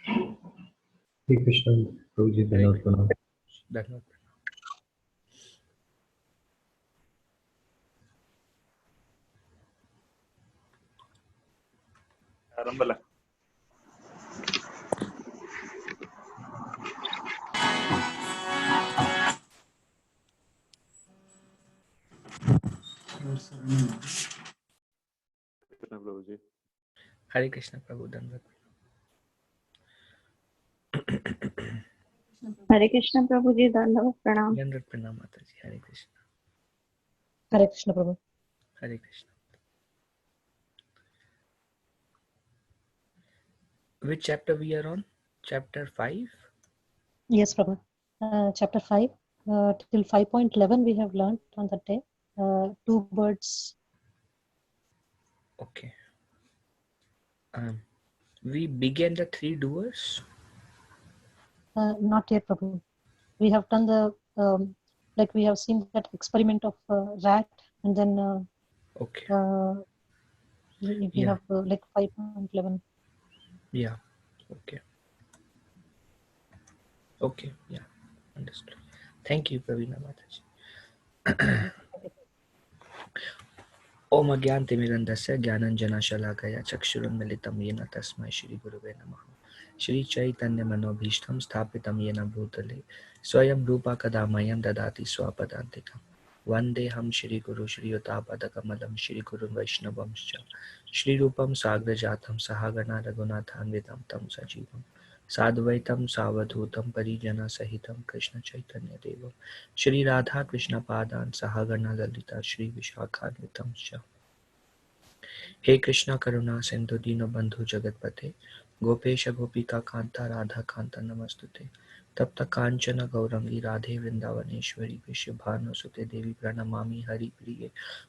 Hare Krishna, Prabhuji, Dhanavad Pranam. Dhanavad. Arambala. Krishna Prabhuji. Hare Krishna Prabhu, Dhanavad. Hare Krishna Prabhuji, Dandavat Pranam. Dhanavad Pranam Mataji. Hare Krishna. Hare Krishna Prabhu. Hare Krishna. Which chapter we are on? Chapter 5? Yes, Prabhu. Chapter 5 till 5.11 we have learned on that day. Two birds. Okay. We began the three doers. Not yet, Prabhu. We have done the like we have seen that experiment of rat, and then Okay. we Yeah. have like 5.11. Yeah. Okay. Okay. Yeah. Understood. Thank you, Pravina Mataji. Om Agyantimirandasya Gyananjanashalakaya Chakshurunmilitam Yena Tasmai Shri Guruve Namaha. Shri Chaitanya Manobhishtam Sthapitam Yena Bhutale Swayam Rupa Kadamayam Dadati Swapadantikam. Vandeham Shri Guru Shri Yutabada Kamalam Shri Guru Vaishnavamscha Shri Rupam Sagrajatam Sahagana Raghunathanvidam Tam Sajivam Sadvaitam Savadhutam Parijana Sahitam Krishna Chaitanya Devam Shri Radha Krishna Padan Sahagana Lalita Shri Vishakhanvitam Sha. हे कृष्णा करुणा सिंधु दीन बंधु जगतपते गोपेश गोपिका कांता राधा कांता नमस्तुते तप्त कांचन गौरंगी राधे वृंदावनेश्वरी विश्व भानुसुते देवी प्रणमामि हरि प्रिये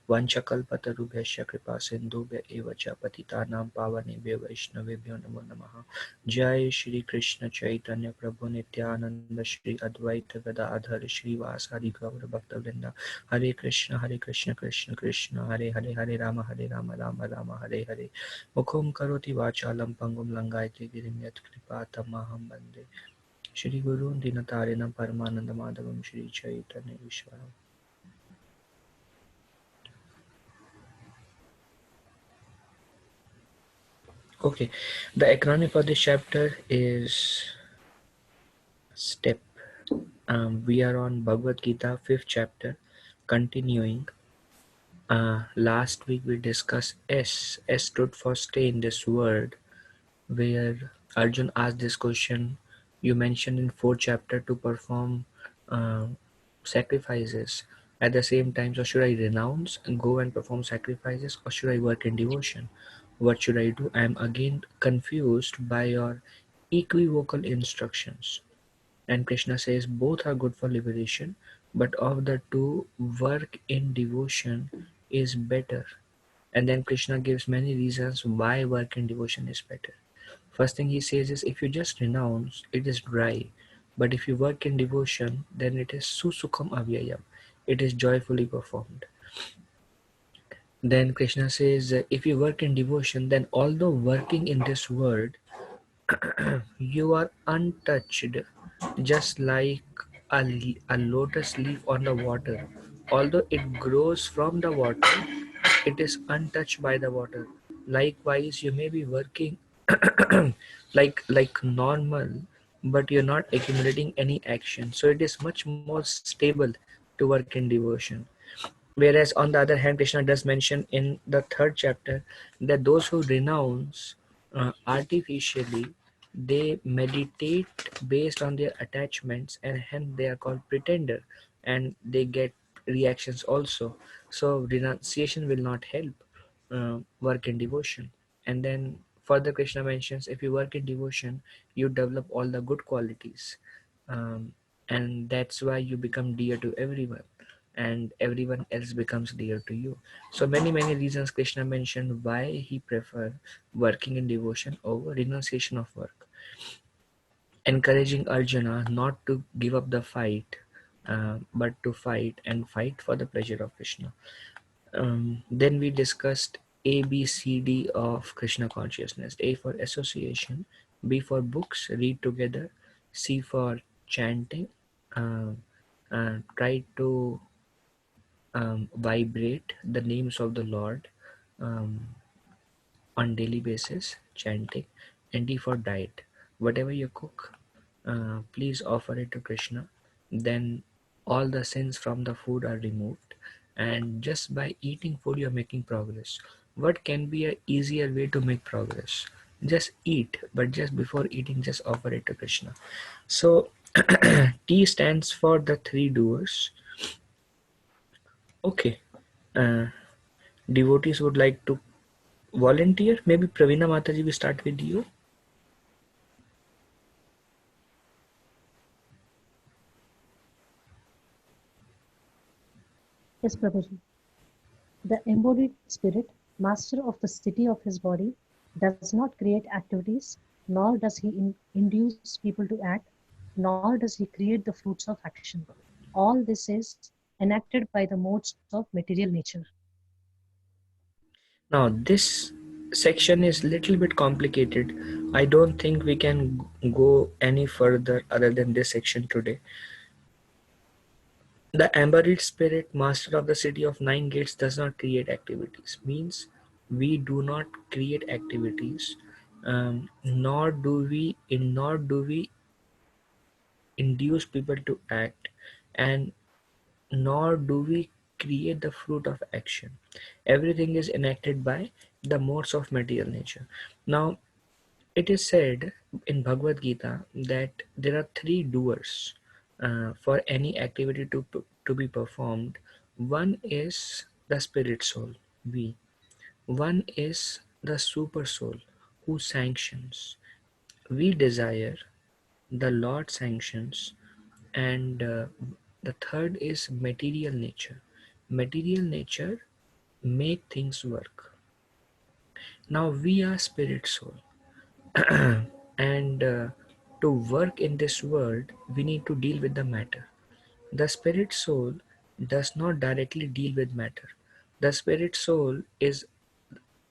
वंशकल्पतरुभ्यश्च कृपा सिंधुभ्य एव च पतितानां पावनेभ्यो वैष्णवेभ्यो नमो नमः। जय श्री कृष्ण चैतन्य प्रभु नित्यानंद श्री अद्वैत गदाधर श्रीवासादि गौर भक्तवृंद हरे कृष्ण कृष्ण कृष्ण हरे हरे हरे राम राम राम हरे हरे मुखम करोति वाचालं पंगुम लंगायते गिरिं यत्कृपा तमहं वन्दे श्री गुरुं दीनतारिणं परमानंद माधवं Shri Chaitanya ईश्वरम्। Okay, the acronym for this chapter is STEP. We are on Bhagavad Gita 5th chapter, continuing. Last week we discussed S. S stood for stay in this world, where Arjun asked this question. You mentioned in 4th chapter to perform sacrifices. At the same time, so should I renounce and go and perform sacrifices, or should I work in devotion? What should I do? I am again confused by your equivocal instructions. And Krishna says both are good for liberation, but of the two, work in devotion is better. And then Krishna gives many reasons why work in devotion is better. First thing he says is, if you just renounce, it is dry. But if you work in devotion, then it is susukham avyayam. It is joyfully performed. Then Krishna says, if you work in devotion, then although working in this world, you are untouched, just like a lotus leaf on the water. Although it grows from the water, it is untouched by the water. Likewise, you may be working like normal, but you're not accumulating any action. So it is much more stable to work in devotion. Whereas on the other hand, Krishna does mention in the 3rd chapter that those who renounce artificially, they meditate based on their attachments, and hence they are called pretender, and they get reactions also. So renunciation will not help work in devotion. And then further Krishna mentions, if you work in devotion, you develop all the good qualities, and that's why you become dear to everyone, and everyone else becomes dear to you. So many reasons Krishna mentioned why he preferred working in devotion over renunciation of work, encouraging Arjuna not to give up the fight, but to fight and fight for the pleasure of Krishna. Then we discussed A, B, C, D of Krishna consciousness. A for association, B for books, read together. C for chanting, uh, try to vibrate the names of the Lord um, on daily basis, chanting. And D for diet. Whatever you cook, please offer it to Krishna. Then all the sins from the food are removed, and just by eating food you're making progress. What can be a easier way to make progress? Just eat, but just before eating, just offer it to Krishna. So T stands for the three doers. Okay. uh, Devotees would like to volunteer. Maybe Pravina Mataji, we start with you. Yes, Prabhuji. The embodied spirit, master of the city of his body, does not create activities, nor does he induce people to act, nor does he create the fruits of action. All this is enacted by the modes of material nature. Now this section is little bit complicated. I don't think we can go any further other than this section today. The embodied spirit, master of the city of nine gates, does not create activities. Means we do not create activities, nor do we induce people to act, and nor do we create the fruit of action. Everything is enacted by the modes of material nature. Now, it is said in Bhagavad Gita that there are three doers for any activity to be performed. One is the spirit soul, we. One is the super soul, who sanctions. We desire, the Lord sanctions, and the third is material nature. Material nature make things work. Now we are spirit soul, and to work in this world we need to deal with the matter. The spirit soul does not directly deal with matter. The spirit soul is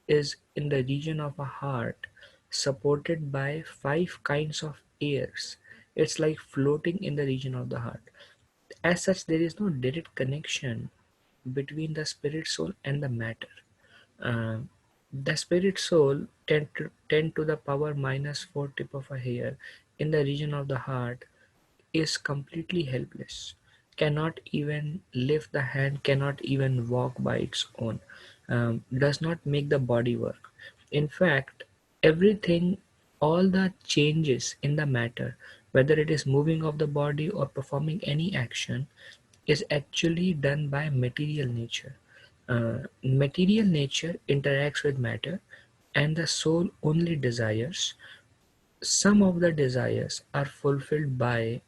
in the region of a heart, supported by five kinds of airs. It's like floating in the region of the heart. As such, there is no direct connection between the spirit soul and the matter. Uh, the spirit soul tend to the power minus 4 tip of a hair in the region of the heart is completely helpless, cannot even lift the hand, cannot even walk by its own, does not make the body work. In fact, everything, all the changes in the matter, whether it is moving of the body or performing any action, is actually done by material nature. Material nature interacts with matter, and the soul only desires. Some of the desires are fulfilled by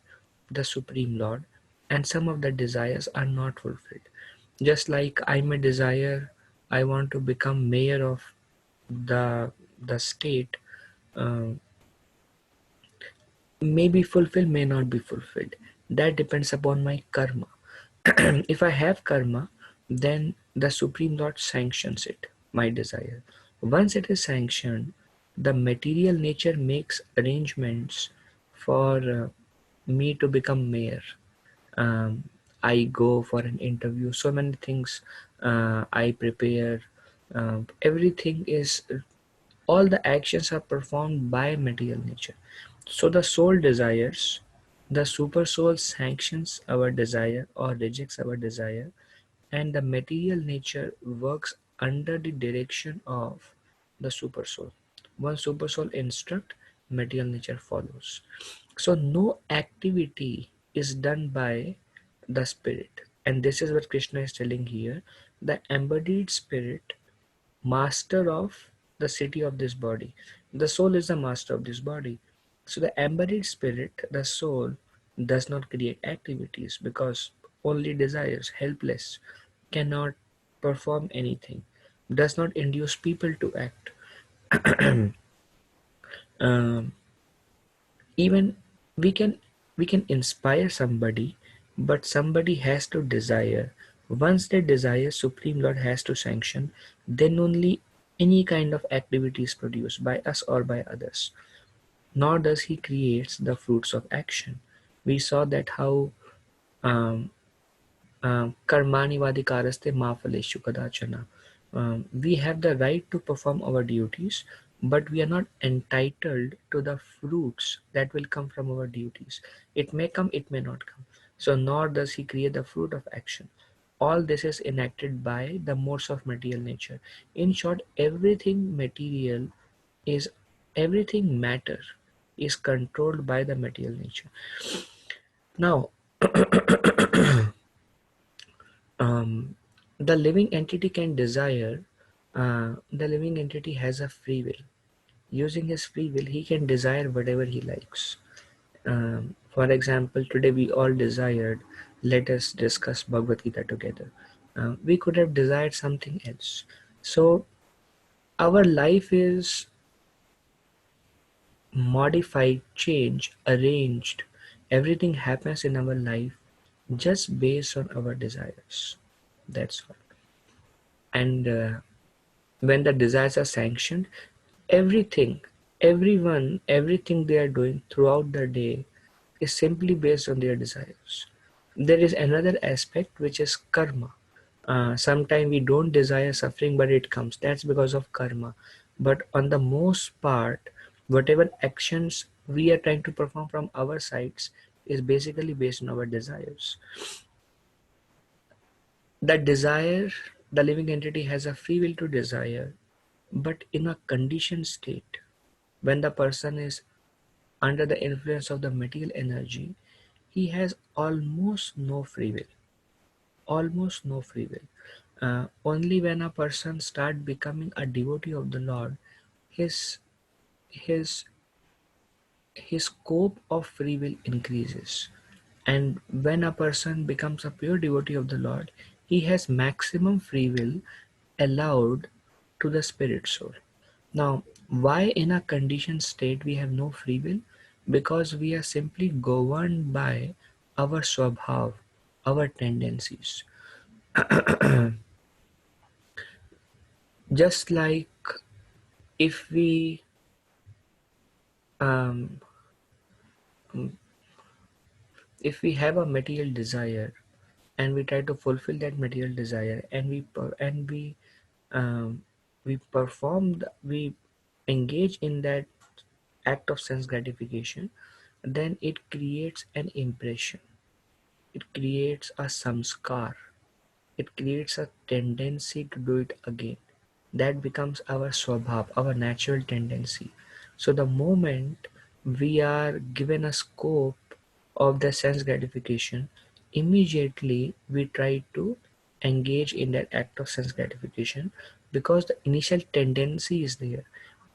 the Supreme Lord, and some of the desires are not fulfilled. Just like I may desire, I want to become mayor of the state, uh, may be fulfilled, may not be fulfilled. That depends upon my karma. If I have karma, then the Supreme Lord sanctions it, my desire. Once it is sanctioned, the material nature makes arrangements for me to become mayor. um, I go for an interview, so many things I prepare. Everything is, all the actions are performed by material nature. So the soul desires, the super soul sanctions our desire or rejects our desire, and the material nature works under the direction of the super soul. One super soul instruct, material nature follows. So no activity is done by the spirit, and this is what Krishna is telling here. The embodied spirit, master of the city of this body. The soul is the master of this body. So the embodied spirit, the soul, does not create activities because only desires, helpless, cannot perform anything, does not induce people to act. um, Even we can we can inspire somebody, but somebody has to desire. Once they desire, Supreme Lord has to sanction, then only any kind of activity is produced by us or by others. nor does he create the fruits of action. We saw that how um, karmani vadikaraste ma phaleshu kadachana. We have the right to perform our duties, but we are not entitled to the fruits that will come from our duties. It may come, it may not come. So nor does he create the fruit of action. All this is enacted by the modes of material nature. In short, everything matter is controlled by the material nature. Now, the living entity can desire, the living entity has a free will. Using his free will, he can desire whatever he likes. For example, today we all desired, let us discuss Bhagavad Gita together. We could have desired something else. So our life is modified, changed, arranged. Everything happens in our life just based on our desires. That's all. And when the desires are sanctioned, everything, everyone, everything they are doing throughout the day is simply based on their desires. There is another aspect which is karma. Sometimes we don't desire suffering, but it comes. That's because of karma. But on the most part, whatever actions we are trying to perform from our sides is basically based on our desires. That desire, the living entity has a free will to desire, but in a conditioned state, when the person is under the influence of the material energy, he has almost no free will. Almost no free will. Only when a person start becoming a devotee of the Lord, his his his scope of free will increases. And when a person becomes a pure devotee of the Lord, he has maximum free will allowed to the spirit soul. Now, why in a conditioned state we have no free will? Because we are simply governed by our swabhav, our tendencies. Just like if we um, if we have a material desire and we try to fulfill that material desire, and um, we engage in that act of sense gratification, then it creates an impression, it creates a samskar, it creates a tendency to do it again. That becomes our swabhav, our natural tendency. So the moment we are given a scope of the sense gratification, immediately we try to engage in that act of sense gratification because the initial tendency is there.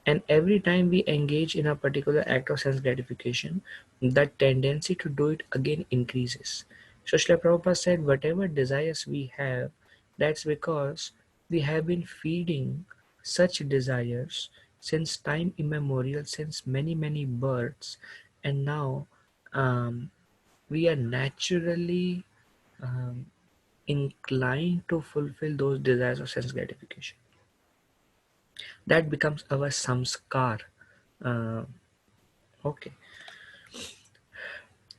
And every time we engage in a particular act of sense gratification, the tendency to do it again increases. So Srila Prabhupada said, whatever desires we have, that's because we have been feeding such desires since time immemorial, since many, many births. And now we are naturally um, inclined to fulfill those desires of sense gratification. That becomes our samskar. Uh, okay.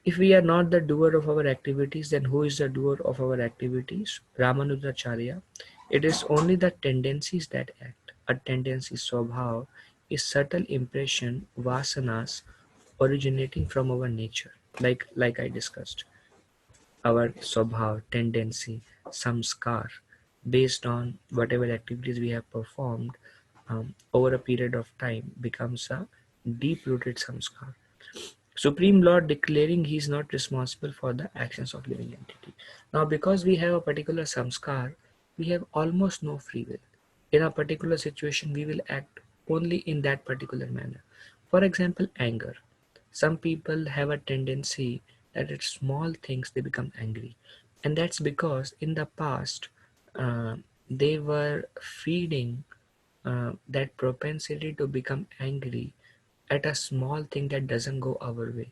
If we are not the doer of our activities, then who is the doer of our activities? Ramanujacharya. It is only the tendencies that act. A tendency, swabhav, is subtle impression, vasanas, originating from our nature. Like I discussed. Our swabhav, tendency, samskar, based on whatever activities we have performed over a period of time, becomes a deep-rooted samskar. Supreme Lord declaring he is not responsible for the actions of living entity. Now, because we have a particular samskar, we have almost no free will. In a particular situation, we will act only in that particular manner. For example, anger. Some people have a tendency that at small things they become angry. And that's because in the past, uh, they were feeding that propensity to become angry at a small thing that doesn't go our way.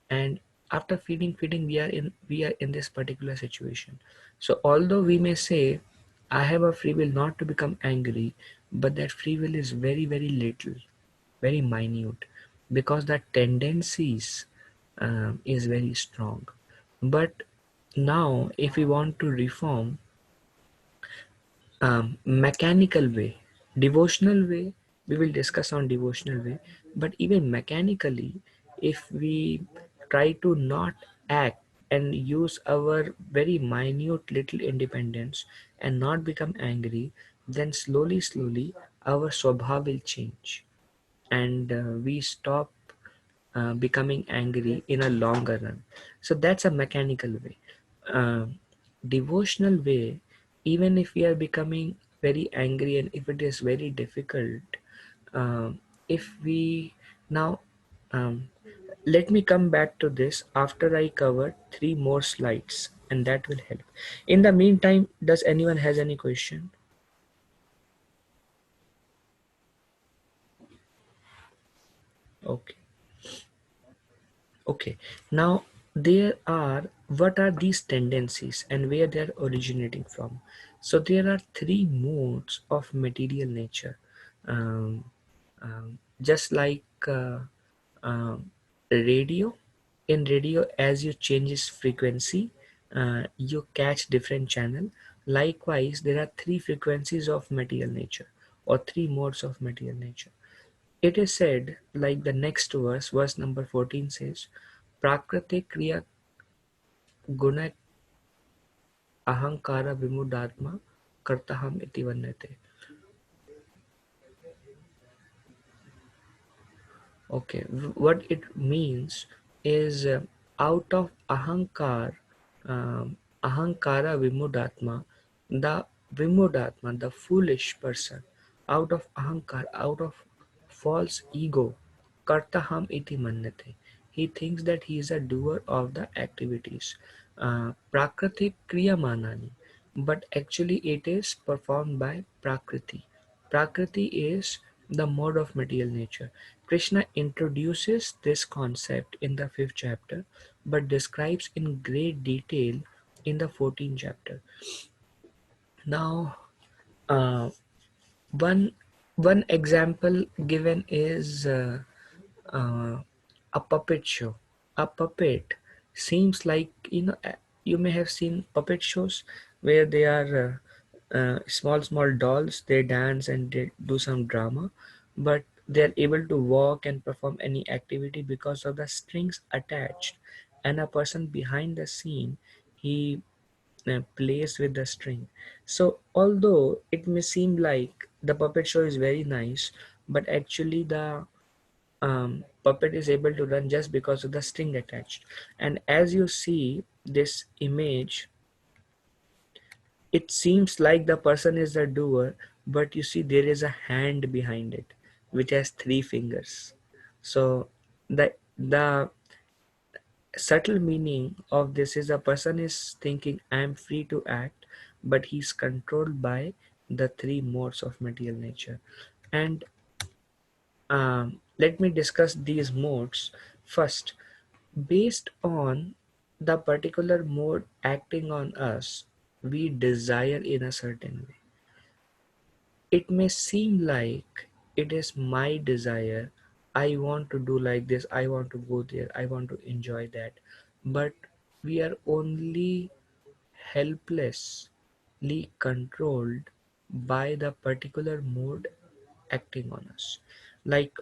And after feeding, we are in this particular situation. So although we may say I have a free will not to become angry, but that free will is very, very little, very minute. because the tendencies is very strong. But now if we want to reform mechanical way, devotional way, we will discuss on devotional way, but even mechanically, if we try to not act and use our very minute little independence and not become angry, then slowly our swabha will change, and we stop becoming angry in a longer run. So that's a mechanical way. Devotional way, even if we are becoming very angry and if it is very difficult, if we now let me come back to this after I cover 3 more slides, and that will help. In the meantime, does anyone has any question? Okay. Okay, now what are these tendencies and where they are originating from? So there are 3 modes of material nature. Um, just like radio. In radio, as you change its frequency, you catch different channel. Likewise, there are 3 frequencies of material nature, or 3 modes of material nature. It is said, like the next verse number 14 says, Prakriti Kriya Guna Ahankara Vimudatma Kartaham iti Vannate. Okay, what it means is out of Ahankara Vimudatma, the foolish person, out of Ahankar, out of false ego, Kartaham iti Mannate. He thinks that he is a doer of the activities. Prakriti Kriya Manani, but actually it is performed by Prakriti. Prakriti is the mode of material nature. Krishna introduces this concept in the 5th chapter, but describes in great detail in the 14th chapter. Now, uh, one one example given is uh, a puppet show. A puppet seems like, you may have seen puppet shows where they are small dolls. They dance and they do some drama, but they are able to walk and perform any activity because of the strings attached, and a person behind the scene, he plays with the string. So although it may seem like the puppet show is very nice, but actually the puppet is able to run just because of the string attached. And as you see this image, it seems like the person is the doer, but you see there is a hand behind it which has 3 fingers. So the subtle meaning of this is a person is thinking, I am free to act, but he's controlled by the 3 modes of material nature. And let me discuss these modes first. Based on the particular mode acting on us, we desire in a certain way. It may seem like it is my desire. I want to do like this. I want to go there. I want to enjoy that. But we are only helplessly controlled by the particular mode acting on us. Like,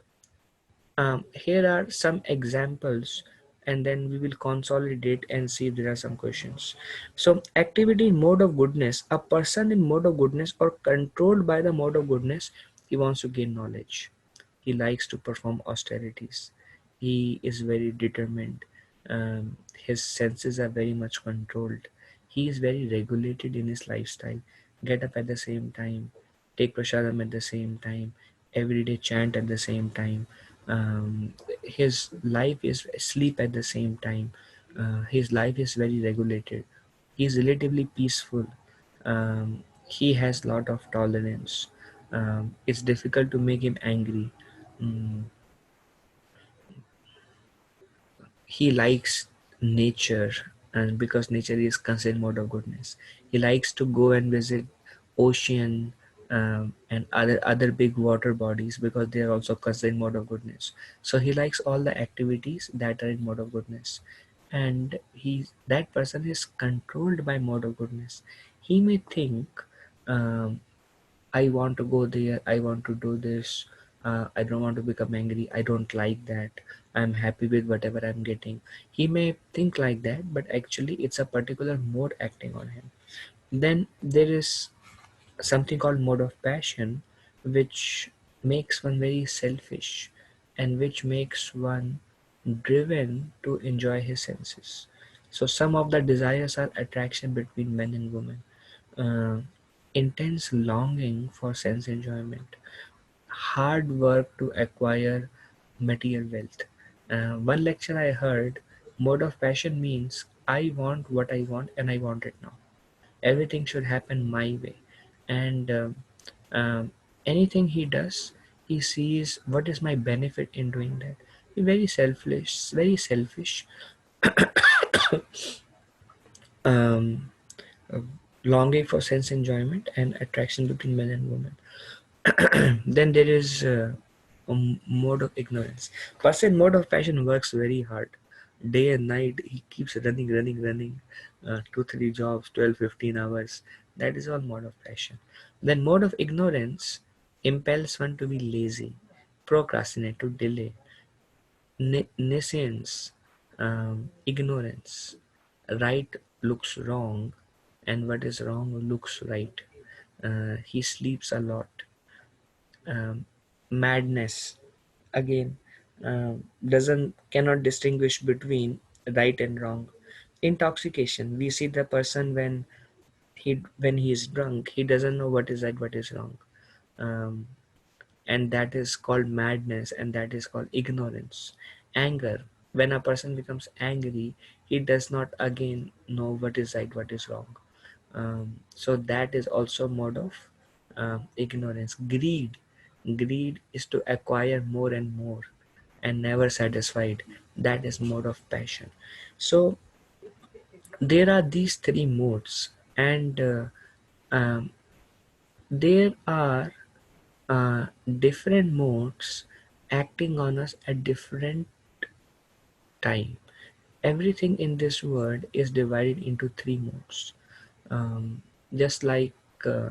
here are some examples, and then we will consolidate and see if there are some questions. So, activity in mode of goodness. A person in mode of goodness or controlled by the mode of goodness, he wants to gain knowledge. He likes to perform austerities. He is very determined. His senses are very much controlled. He is very regulated in his lifestyle. Get up at the same time, take prasadam at the same time, every day chant at the same time. His life is sleep at the same time. His life is very regulated. He is relatively peaceful. He has lot of tolerance. It's difficult to make him angry. Mm, he likes nature, and because nature is considered mode of goodness, he likes to go and visit ocean, and other big water bodies, because they are also considered mode of goodness. So he likes all the activities that are in mode of goodness, and that person is controlled by mode of goodness. He may think, I want to go there, I want to do this, I don't want to become angry, I don't like that, I'm happy with whatever I'm getting. He may think like that, but actually it's a particular mode acting on him. Then there is something called mode of passion, which makes one very selfish and which makes one driven to enjoy his senses. So some of the desires are attraction between men and women, uh, intense longing for sense enjoyment, hard work to acquire material wealth. One lecture I heard, mode of passion means I want what I want and I want it now. Everything should happen my way, and um, anything he does, he sees what is my benefit in doing that. Very selfish, very selfish. um, uh, Longing for sense enjoyment and attraction between men and women. Then there is a mode of ignorance. Person mode of passion works very hard. Day and night, he keeps running, 2, 3 jobs, 12, 15 hours. That is all mode of passion. Then mode of ignorance impels one to be lazy, procrastinate, to delay, nescience, ignorance. Right looks wrong, and what is wrong looks right. He sleeps a lot. Madness, again, doesn't cannot distinguish between right and wrong. Intoxication, we see the person when he is drunk, he doesn't know what is right, what is wrong. um, and that is called madness, and that is called ignorance. Anger, when a person becomes angry, he does not again know what is right, what is wrong. So that is also mode of ignorance. Greed is to acquire more and more and never satisfied. That is mode of passion. So there are these three modes, and um, there are different modes acting on us at different time. Everything in this world is divided into three modes. Just like uh,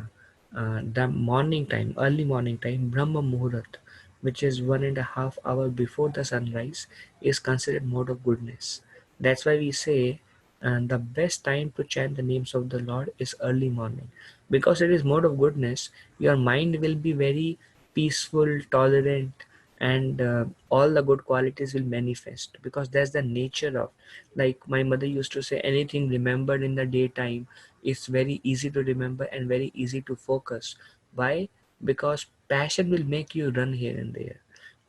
the morning time, early morning time, Brahma Muhurat, which is 1.5 hour before the sunrise, is considered mode of goodness. That's why we say the best time to chant the names of the Lord is early morning, because it is mode of goodness. Your mind will be very peaceful, tolerant, and all the good qualities will manifest, because that's the nature of, like my mother used to say, anything remembered in the daytime, it's very easy to remember and very easy to focus. Why? Because passion will make you run here and there,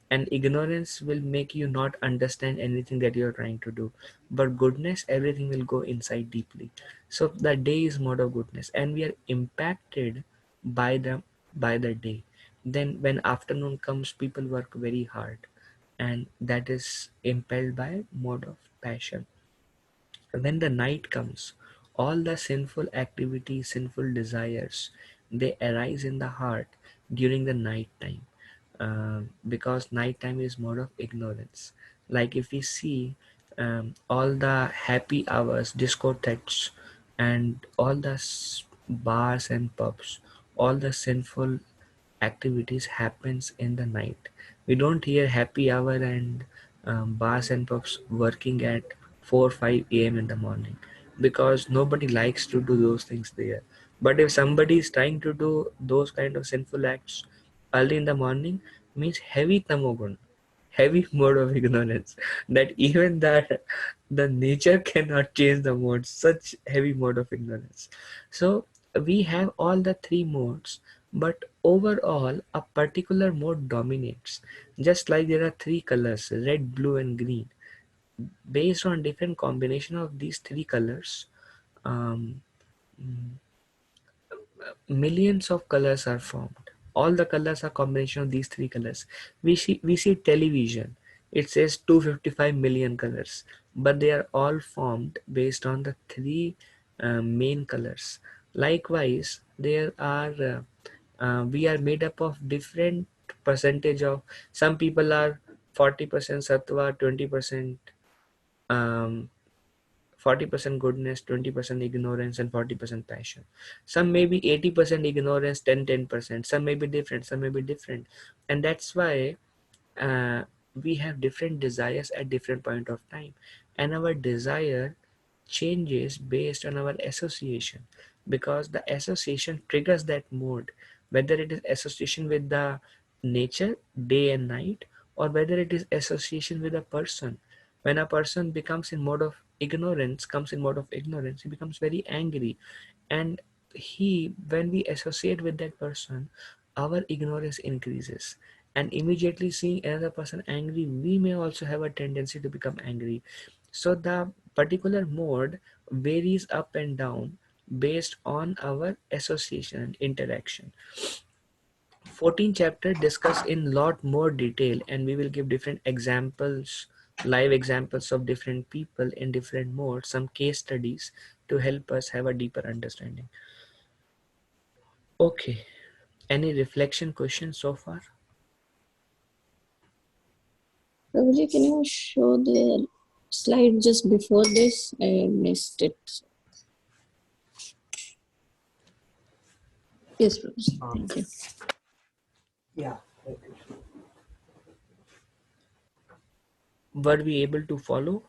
and ignorance will make you not understand anything that you're trying to do. But goodness, everything will go inside deeply. So the day is mode of goodness, and we are impacted by the day. Then when afternoon comes, people work very hard, and that is impelled by mode of passion. When the night comes, all the sinful activities, sinful desires, they arise in the heart during the night time, because night time is mode of ignorance. Like if we see all the happy hours, discotheques, and all the bars and pubs, all the sinful activities happens in the night. We don't hear happy hour and bars and pubs working at 4 5 a.m. in the morning, because nobody likes to do those things there. But if somebody is trying to do those kind of sinful acts early in the morning, means heavy tamogun, heavy mode of ignorance, that even the nature cannot change the mode, such heavy mode of ignorance. So we have all the three modes, but overall a particular mode dominates. Just like there are three colors, red, blue and green, based on different combination of these three colors, um, millions of colors are formed. All the colors are combination of these three colors. We see television, it says 255 million colors, but they are all formed based on the three main colors. Likewise, there are We are made up of different percentage of, some people are 40% sattva, 20% um, 40% goodness, 20% ignorance, and 40% passion. Some may be 80% ignorance, 10%. Some may be different, some may be different. And that's why uh, we have different desires at different point of time. And our desire changes based on our association, because the association triggers that mode, whether it is association with the nature, day and night, or whether it is association with a person. When a person becomes in mode of ignorance, comes in mode of ignorance, he becomes very angry. And when we associate with that person, our ignorance increases. And immediately seeing another person angry, we may also have a tendency to become angry. So the particular mode varies up and down based on our association and interaction. 14th chapter discuss in lot more detail, and we will give different examples, live examples of different people in different modes, some case studies to help us have a deeper understanding. Okay, any reflection questions so far? Prabhuji, can you show the slide just before this? I missed it. Yes, Prabhuji. Thank you. Yeah. Were we able to follow?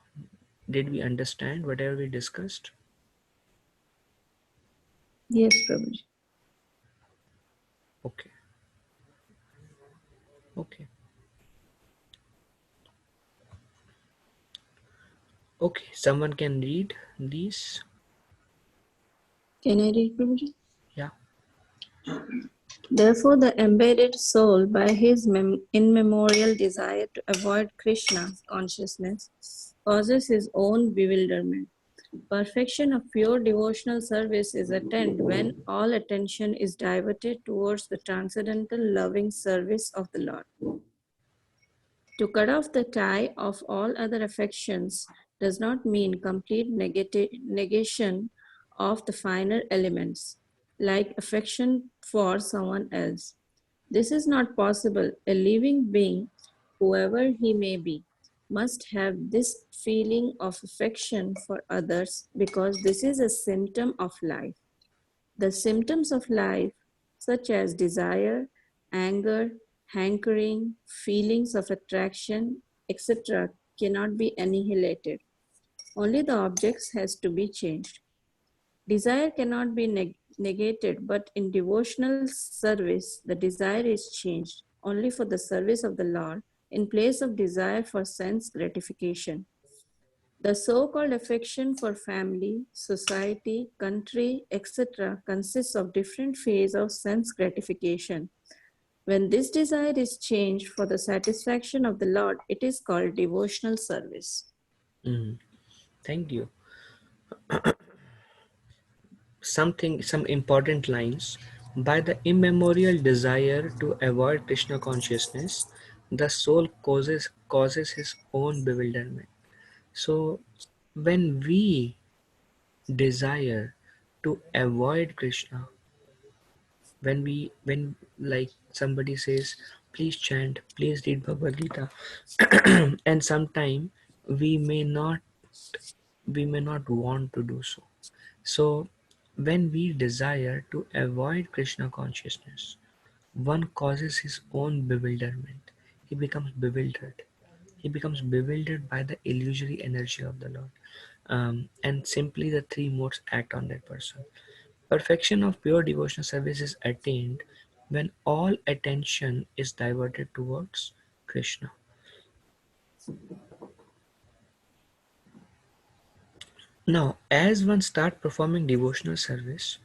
Did we understand whatever we discussed? Yes, Prabhuji. Okay. Okay. Okay, someone can read these. Can I read, Prabhuji? Yeah. Therefore, the embedded soul, by his immemorial desire to avoid Krishna consciousness, causes his own bewilderment. Perfection of pure devotional service is attained when all attention is diverted towards the transcendental loving service of the Lord. To cut off the tie of all other affections does not mean complete negation of the finer elements, like affection for someone else. This is not possible. A living being, whoever he may be, must have this feeling of affection for others because this is a symptom of life. The symptoms of life, such as desire, anger, hankering, feelings of attraction, etc., cannot be annihilated. Only the objects has to be changed. Desire cannot be negated, but in devotional service, the desire is changed only for the service of the Lord in place of desire for sense gratification. The so-called affection for family, society, country, etc. consists of different phases of sense gratification. When this desire is changed for the satisfaction of the Lord, it is called devotional service. Thank you. Some important lines. By the immemorial desire to avoid Krishna consciousness, the soul causes his own bewilderment. So when we desire to avoid Krishna, when like somebody says, please chant, please read Bhagavad Gita, and sometime we may not want to do so. So when we desire to avoid Krishna consciousness, one causes his own bewilderment. He becomes bewildered. He becomes bewildered by the illusory energy of the Lord. And simply the three modes act on that person. Perfection of pure devotional service is attained when all attention is diverted towards Krishna. Now, as one starts performing devotional service,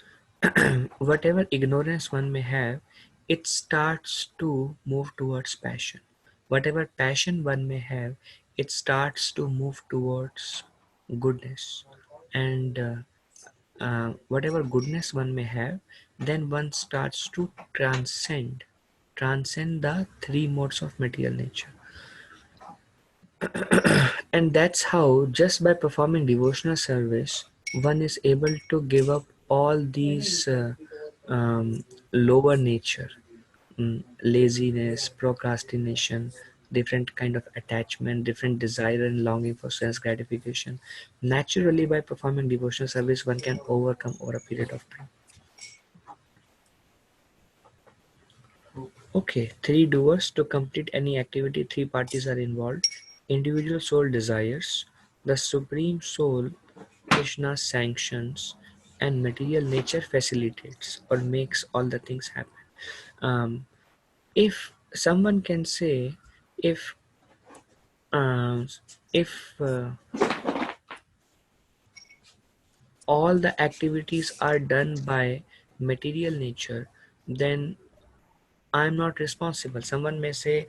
whatever ignorance one may have, it starts to move towards passion. Whatever passion one may have, it starts to move towards goodness. And whatever goodness one may have, then one starts to transcend the three modes of material nature. And that's how, just by performing devotional service, one is able to give up all these lower nature, laziness, procrastination, different kind of attachment, different desire and longing for sense gratification. Naturally, by performing devotional service, one can overcome over a period of time. Okay, three doers. To complete any activity, three parties are involved. Individual soul desires, the Supreme Soul, Krishna sanctions, and material nature facilitates or makes all the things happen. If someone can say, if uh, if all the activities are done by material nature, then I'm not responsible. Someone may say,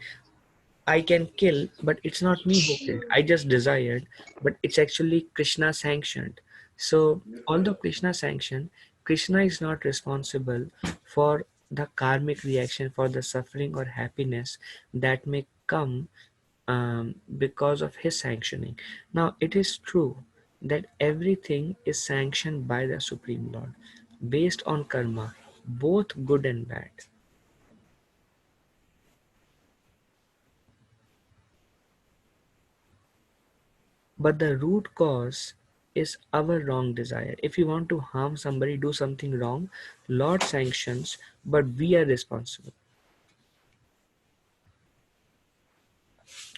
I can kill, but it's not me who killed. I just desired, but it's actually Krishna sanctioned. So, although Krishna sanctioned, Krishna is not responsible for the karmic reaction, for the suffering or happiness that may come because of his sanctioning. Now, it is true that everything is sanctioned by the Supreme Lord based on karma, both good and bad. But the root cause is our wrong desire. If you want to harm somebody, do something wrong, Lord sanctions, but we are responsible.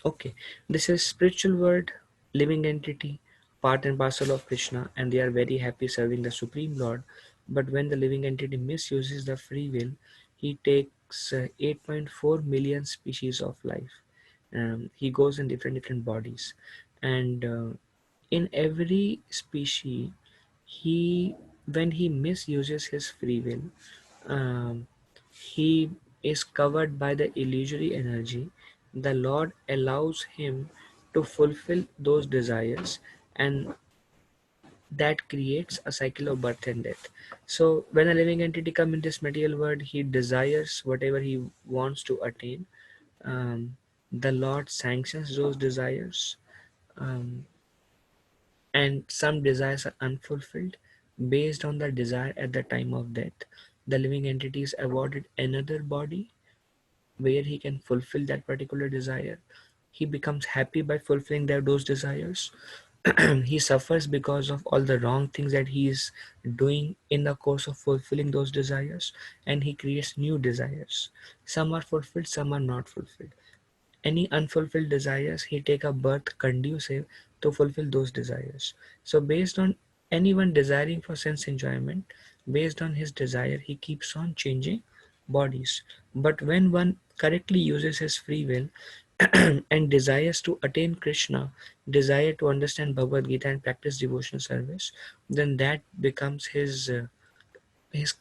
Okay, this is spiritual world, living entity, part and parcel of Krishna, and they are very happy serving the Supreme Lord. But when the living entity misuses the free will, he takes 8.4 million species of life. He goes in different bodies, and in every species, he when he misuses his free will, um, he is covered by the illusory energy. The Lord allows him to fulfill those desires, and that creates a cycle of birth and death. So when a living entity comes in this material world, he desires whatever he wants to attain. The Lord sanctions those desires, um, and some desires are unfulfilled. Based on the desire at the time of death, the living entity is awarded another body where he can fulfill that particular desire. He becomes happy by fulfilling those desires. He suffers because of all the wrong things that he is doing in the course of fulfilling those desires, and he creates new desires. Some are fulfilled, some are not fulfilled. Any unfulfilled desires, he take a birth conducive to fulfill those desires. So based on anyone desiring for sense enjoyment, based on his desire, he keeps on changing bodies. But when one correctly uses his free will and desires to attain Krishna, desire to understand Bhagavad Gita and practice devotional service, then that becomes his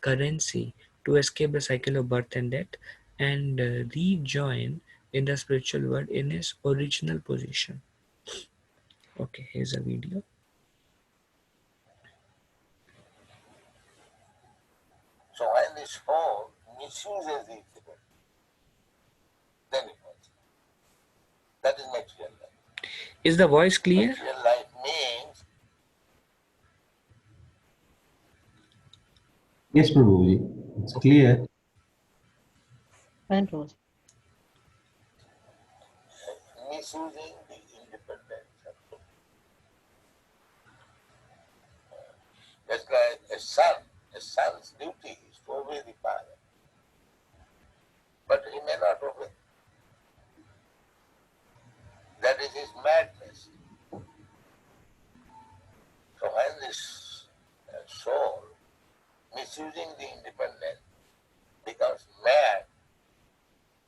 currency to escape the cycle of birth and death, and rejoin in the spiritual world in his original position. Okay, here's a video. So when this soul misuses it, then it was. That is material life. Is the voice clear? Material life means Yes, Prabhuji, it's clear. And Rose. misusing the independence of soul. Just like a son's duty is to obey the father, but he may not obey. That is his madness. So when this soul, misusing the independence, becomes mad,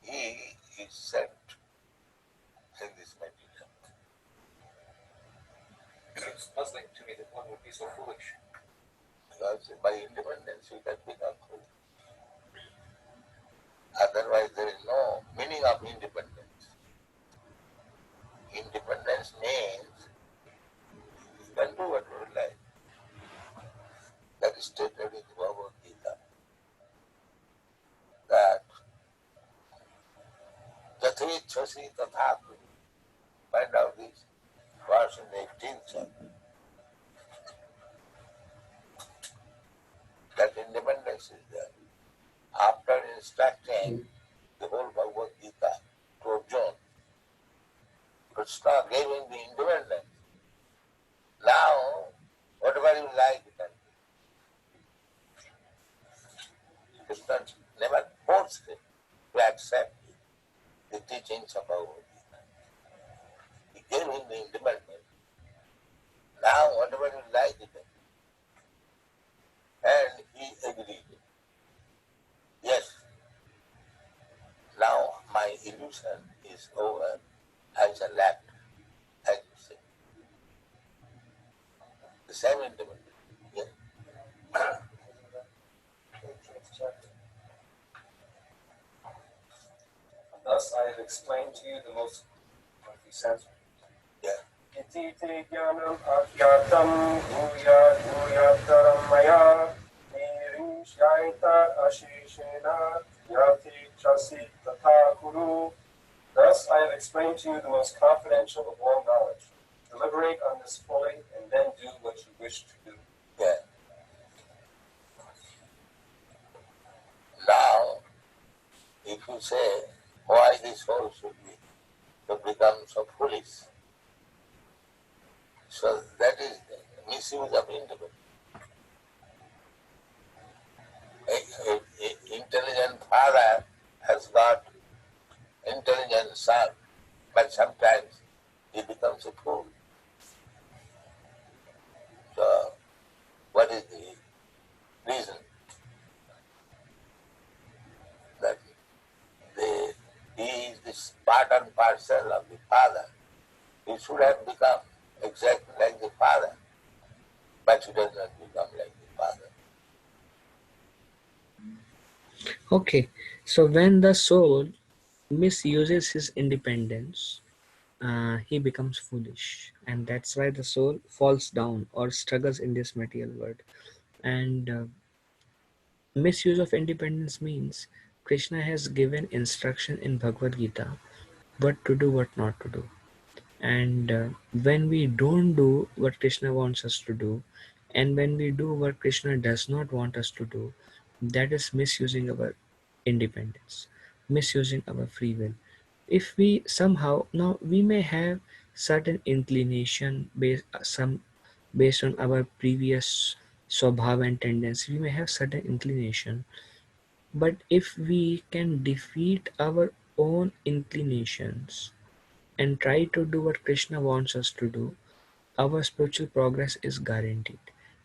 he is sent in this material. It seems puzzling to me that one would be so foolish. Because by independence you can become free. Otherwise there is no meaning of independence. Independence means you can do what you like. That is stated in the Bhagavad Gita. That Yathechasi Tathapi. Find out this verse in the 18th chapter. That independence is there. instructing the whole Bhagavad Gita to Arjuna. Krishna gave him the independence. Now, whatever you like, you can do. Krishna never forced him to accept the teachings of Bhagavad Gita. He gave him the independence. Now, whatever you like, you can do. And he agreed. Yes, now my illusion is over. I shall act as you say. The same independence. Yes. 18th chapter. Thus I have explained to you the most sense. Yeah. Iti te jnanam ajnatam bhuya bhuyataram maya nirishyaita ashishena yati chasi tatha kuru. Thus I have explained to you the most confidential of all knowledge. Deliberate on this fully and then do what you wish to do. Yeah. Now, if you say, why this soul should be to become so foolish, so that is misuse of independence. A intelligent father has got intelligent son, but sometimes he becomes a fool. So, what is the reason? That he is this part and parcel of the father. He should have become exactly like the father, but he does not become like the father. Okay, so when the soul misuses his independence, he becomes foolish, and that's why the soul falls down or struggles in this material world. And misuse of independence means Krishna has given instruction in Bhagavad Gita what to do, what not to do. And when we don't do what Krishna wants us to do, and when we do what Krishna does not want us to do, that is misusing our independence, misusing our free will. If we somehow, now we may have certain inclination based on our previous swabhava and tendency, we may have certain inclination, but if we can defeat our own inclinations and try to do what Krishna wants us to do, our spiritual progress is guaranteed.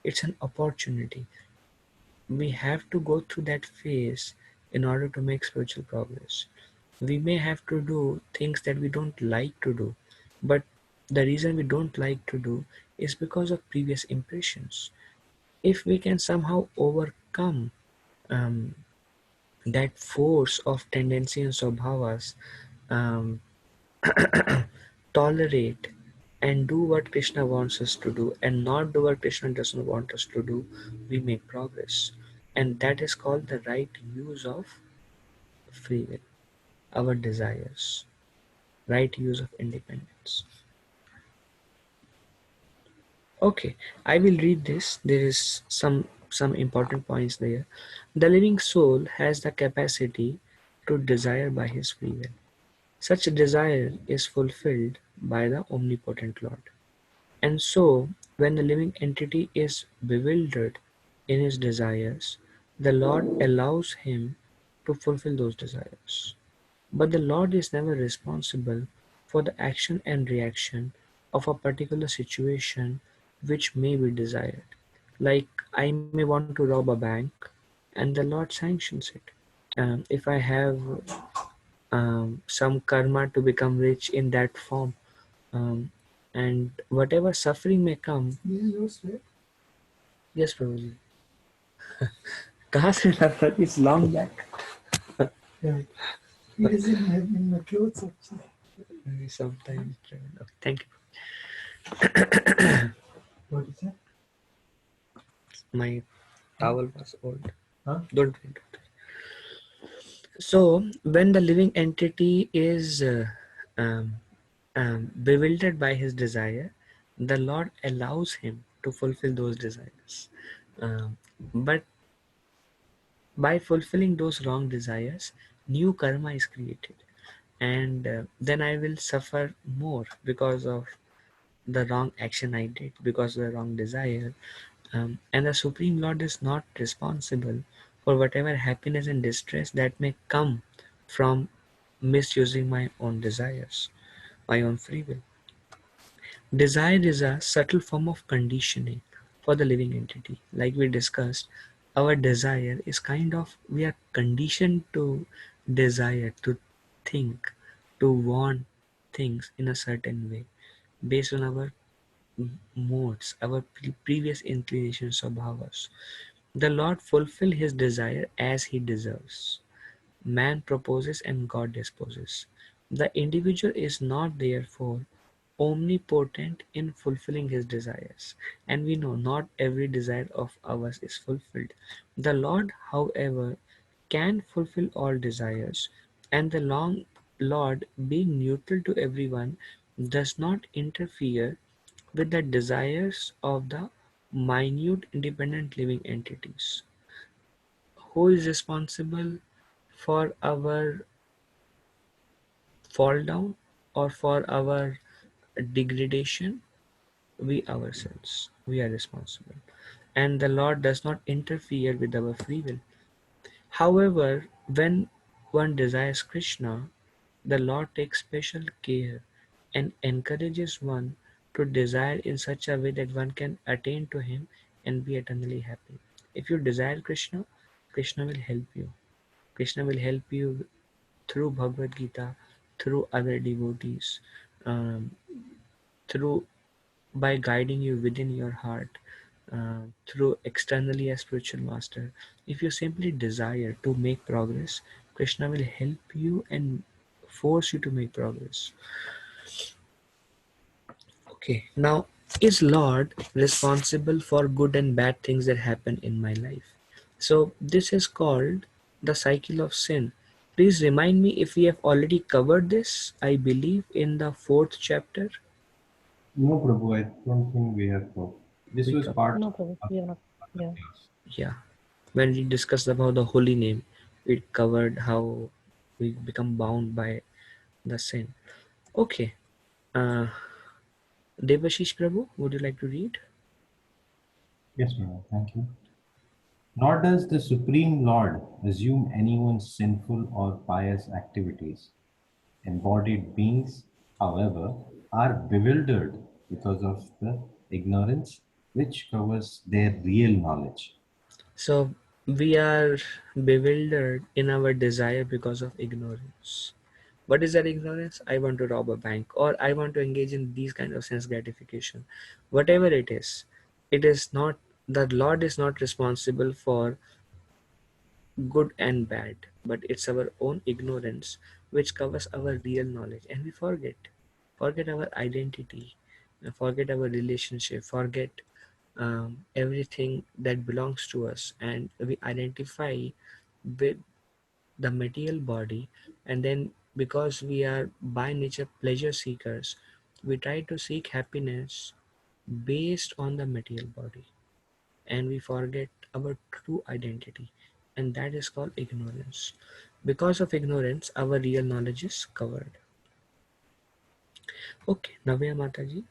It's an opportunity. We have to go through that phase in order to make spiritual progress. We may have to do things that we don't like to do, but the reason we don't like to do is because of previous impressions. If we can somehow overcome um, that force of tendency and swabhavas, um, tolerate and do what Krishna wants us to do and not do what Krishna doesn't want us to do, we make progress. And that is called the right use of free will, our desires, right use of independence. Okay, I will read this. There is some important points there. The living soul has the capacity to desire by his free will. Such desire is fulfilled by the omnipotent Lord. And so, when the living entity is bewildered in his desires, the Lord allows him to fulfill those desires. But the Lord is never responsible for the action and reaction of a particular situation which may be desired. Like, I may want to rob a bank, and the Lord sanctions it. If I have some karma to become rich in that form, um, and whatever suffering may come. This is yours, right? Yes, Prabhuji. कहाँ से लाता? It's long back. Yeah. It is in my clothes actually. Maybe sometimes. Okay, thank you. What is that? My towel was old. Huh? Don't worry. So when the living entity is bewildered by his desire, the Lord allows him to fulfill those desires. But By fulfilling those wrong desires, new karma is created, and then I will suffer more because of the wrong action I did, because of the wrong desire. And the Supreme Lord is not responsible for whatever happiness and distress that may come from misusing my own desires, my own free will. Desire is a subtle form of conditioning for the living entity. Like we discussed, our desire is kind of, we are conditioned to desire, to think, to want things in a certain way based on our modes, our previous inclinations or bhavas. The Lord fulfill his desire as he deserves. Man proposes and God disposes. The individual is not therefore omnipotent in fulfilling his desires, and we know not every desire of ours is fulfilled. The Lord, however, can fulfill all desires, and the long Lord, being neutral to everyone, does not interfere with the desires of the minute independent living entities. Who is responsible for our fall down or for our degradation? We ourselves. We are responsible. And the Lord does not interfere with our free will. However, when one desires Krishna, the Lord takes special care and encourages one to desire in such a way that one can attain to him and be eternally happy. If you desire Krishna, Krishna will help you. Krishna will help you through Bhagavad Gita, through other devotees, um, through by guiding you within your heart, through externally a spiritual master. If you simply desire to make progress, Krishna will help you and force you to make progress. Okay, now is Lord responsible for good and bad things that happen in my life? So this is called the cycle of sin. Please remind me if we have already covered this, I believe in the 4th chapter. No, Prabhu, I don't think we have to. This We was covered. part No, Prabhu, we are not. Yeah. Yeah. When we discussed about the holy name, we covered how we become bound by the sin. Okay. Uh, Devashish Prabhu, would you like to read? Yes, Prabhu, thank you. Nor does the Supreme Lord assume anyone's sinful or pious activities. Embodied beings, however, are bewildered because of the ignorance which covers their real knowledge. So we are bewildered in our desire because of ignorance. What is that ignorance? I want to rob a bank, or I want to engage in these kind of sense gratification. Whatever it is not, the Lord is not responsible for good and bad, but it's our own ignorance which covers our real knowledge, and we forget our identity, forget our relationship, forget everything that belongs to us, and we identify with the material body, and then because we are by nature pleasure seekers, we try to seek happiness based on the material body, and we forget our true identity, and that is called ignorance. Because of ignorance, our real knowledge is covered. Okay, Navya Mataji.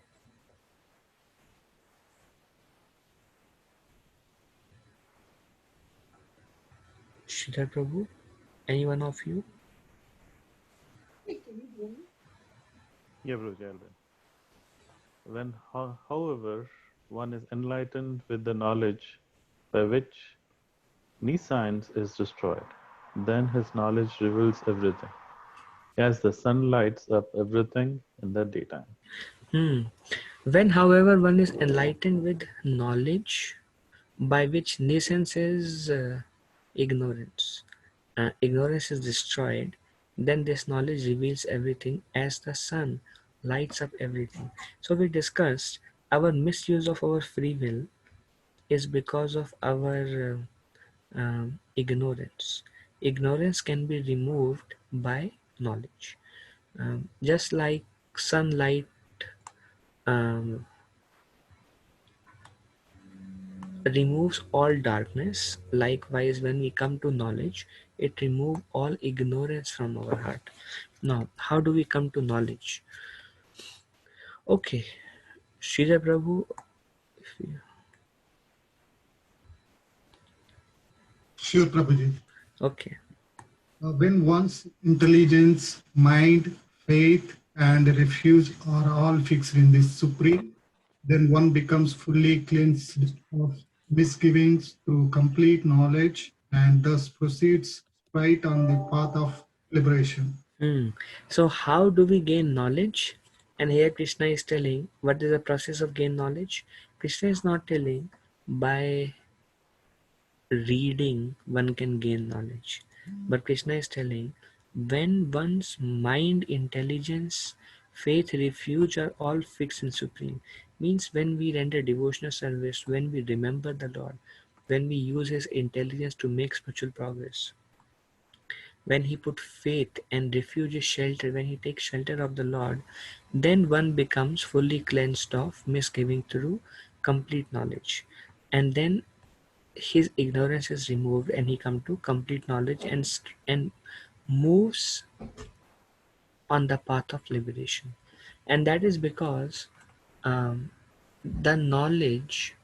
Shridhar Prabhu, any one of you? Yeah, Prabhuji, I'll read. When, however, one is enlightened with the knowledge by which nescience is destroyed, then his knowledge reveals everything, as the sun lights up everything in the daytime. When, however, one is enlightened with knowledge by which nescience is ignorance, ignorance is destroyed, then this knowledge reveals everything as the sun lights up everything. So we discussed our misuse of our free will is because of our ignorance. Ignorance can be removed by knowledge. Just like sunlight um, removes all darkness. Likewise, when we come to knowledge, it removes all ignorance from our heart. Now, how do we come to knowledge? Okay, Srila Prabhu, Sure, Prabhuji. okay. When one's intelligence, mind, faith, and refuge are all fixed in the Supreme, then one becomes fully cleansed of misgivings through complete knowledge and thus proceeds straight on the path of liberation. So how do we gain knowledge? And here Krishna is telling what is the process of gain knowledge. Krishna is not telling by reading one can gain knowledge, but Krishna is telling when one's mind, intelligence, faith, refuge are all fixed in Supreme, means when we render devotional service, when we remember the Lord, when we use his intelligence to make spiritual progress, when he put faith and refuge is shelter, when he takes shelter of the Lord, then one becomes fully cleansed of misgiving through complete knowledge. And then his ignorance is removed and he comes to complete knowledge and moves on the path of liberation. And that is because the knowledge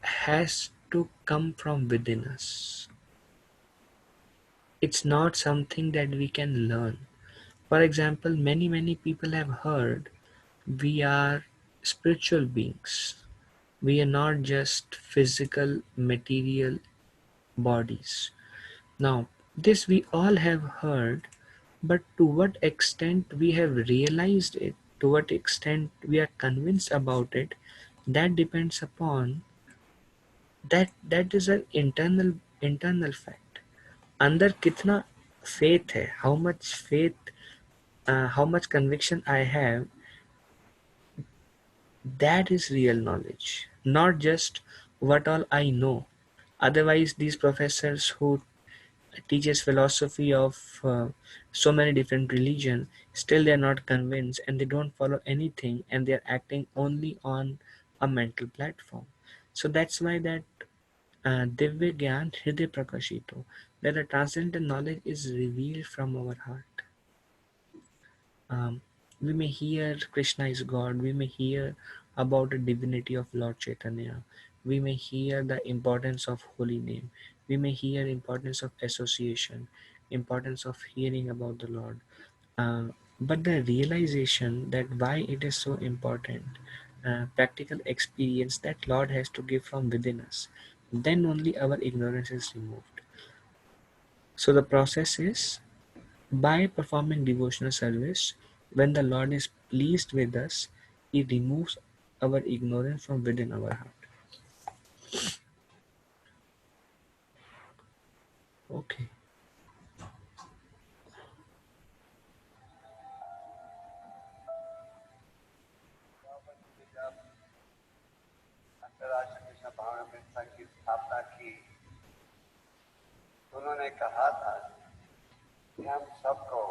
has to come from within us. It's not something that we can learn. For example, many people have heard we are spiritual beings. We are not just physical, material bodies. Now, this we all have heard, but to what extent we have realized it, to what extent we are convinced about it, that depends upon that is an internal fact. अंदर कितना faith है, how much faith, how much conviction I have, that is real knowledge, not just what all I know. Otherwise, these professors who teaches philosophy of so many different religions, still they are not convinced and they don't follow anything and they are acting only on a mental platform. So that's why that Divya Gyan Hriday Prakashito, that the transcendental knowledge is revealed from our heart. We may hear Krishna is God, we may hear about the divinity of Lord Chaitanya, we may hear the importance of holy name, we may hear importance of association, importance of hearing about the Lord. But the realization that why it is so important, practical experience that Lord has to give from within us, then only our ignorance is removed. So the process is by performing devotional service, when the Lord is pleased with us, He removes our ignorance from within our heart. Okay. अंतर्राष्ट्रीय कृष्ण भावना संघ की स्थापना की, उन्होंने कहा था कि हम सबको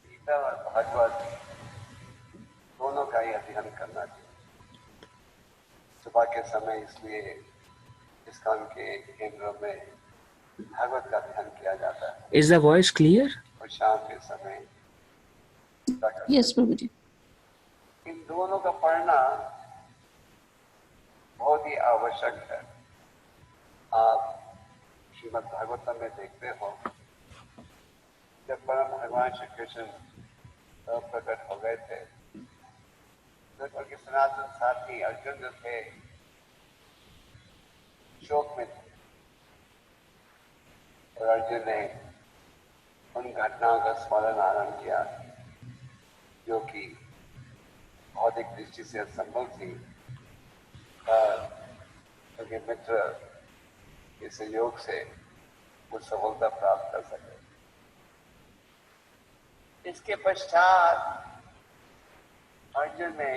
गीता और भागवत दोनों का ही अध्ययन करना चाहिए। सुबह के समय इसलिए इस्कॉन के केंद्रों में भागवत का अध्ययन किया जाता है। Is the voice clear? और शाम के समय Yes, Prabhuji. इन दोनों का पढ़ना बहुत ही आवश्यक है। आप श्रीमद् भागवतम में देखते हो, जब परम भगवान श्री कृष्ण प्रकट हो गए थे, तो उनके सनातन साथी अर्जुन जो थे शोक में थे, और अर्जुन ने उन घटनाओं का स्मरण आरंभ किया जो कि भौतिक दृष्टि से असंभव थी, उनके मित्र के सहयोग से वो सफलता प्राप्त कर सके। इसके पश्चात अर्जुन ने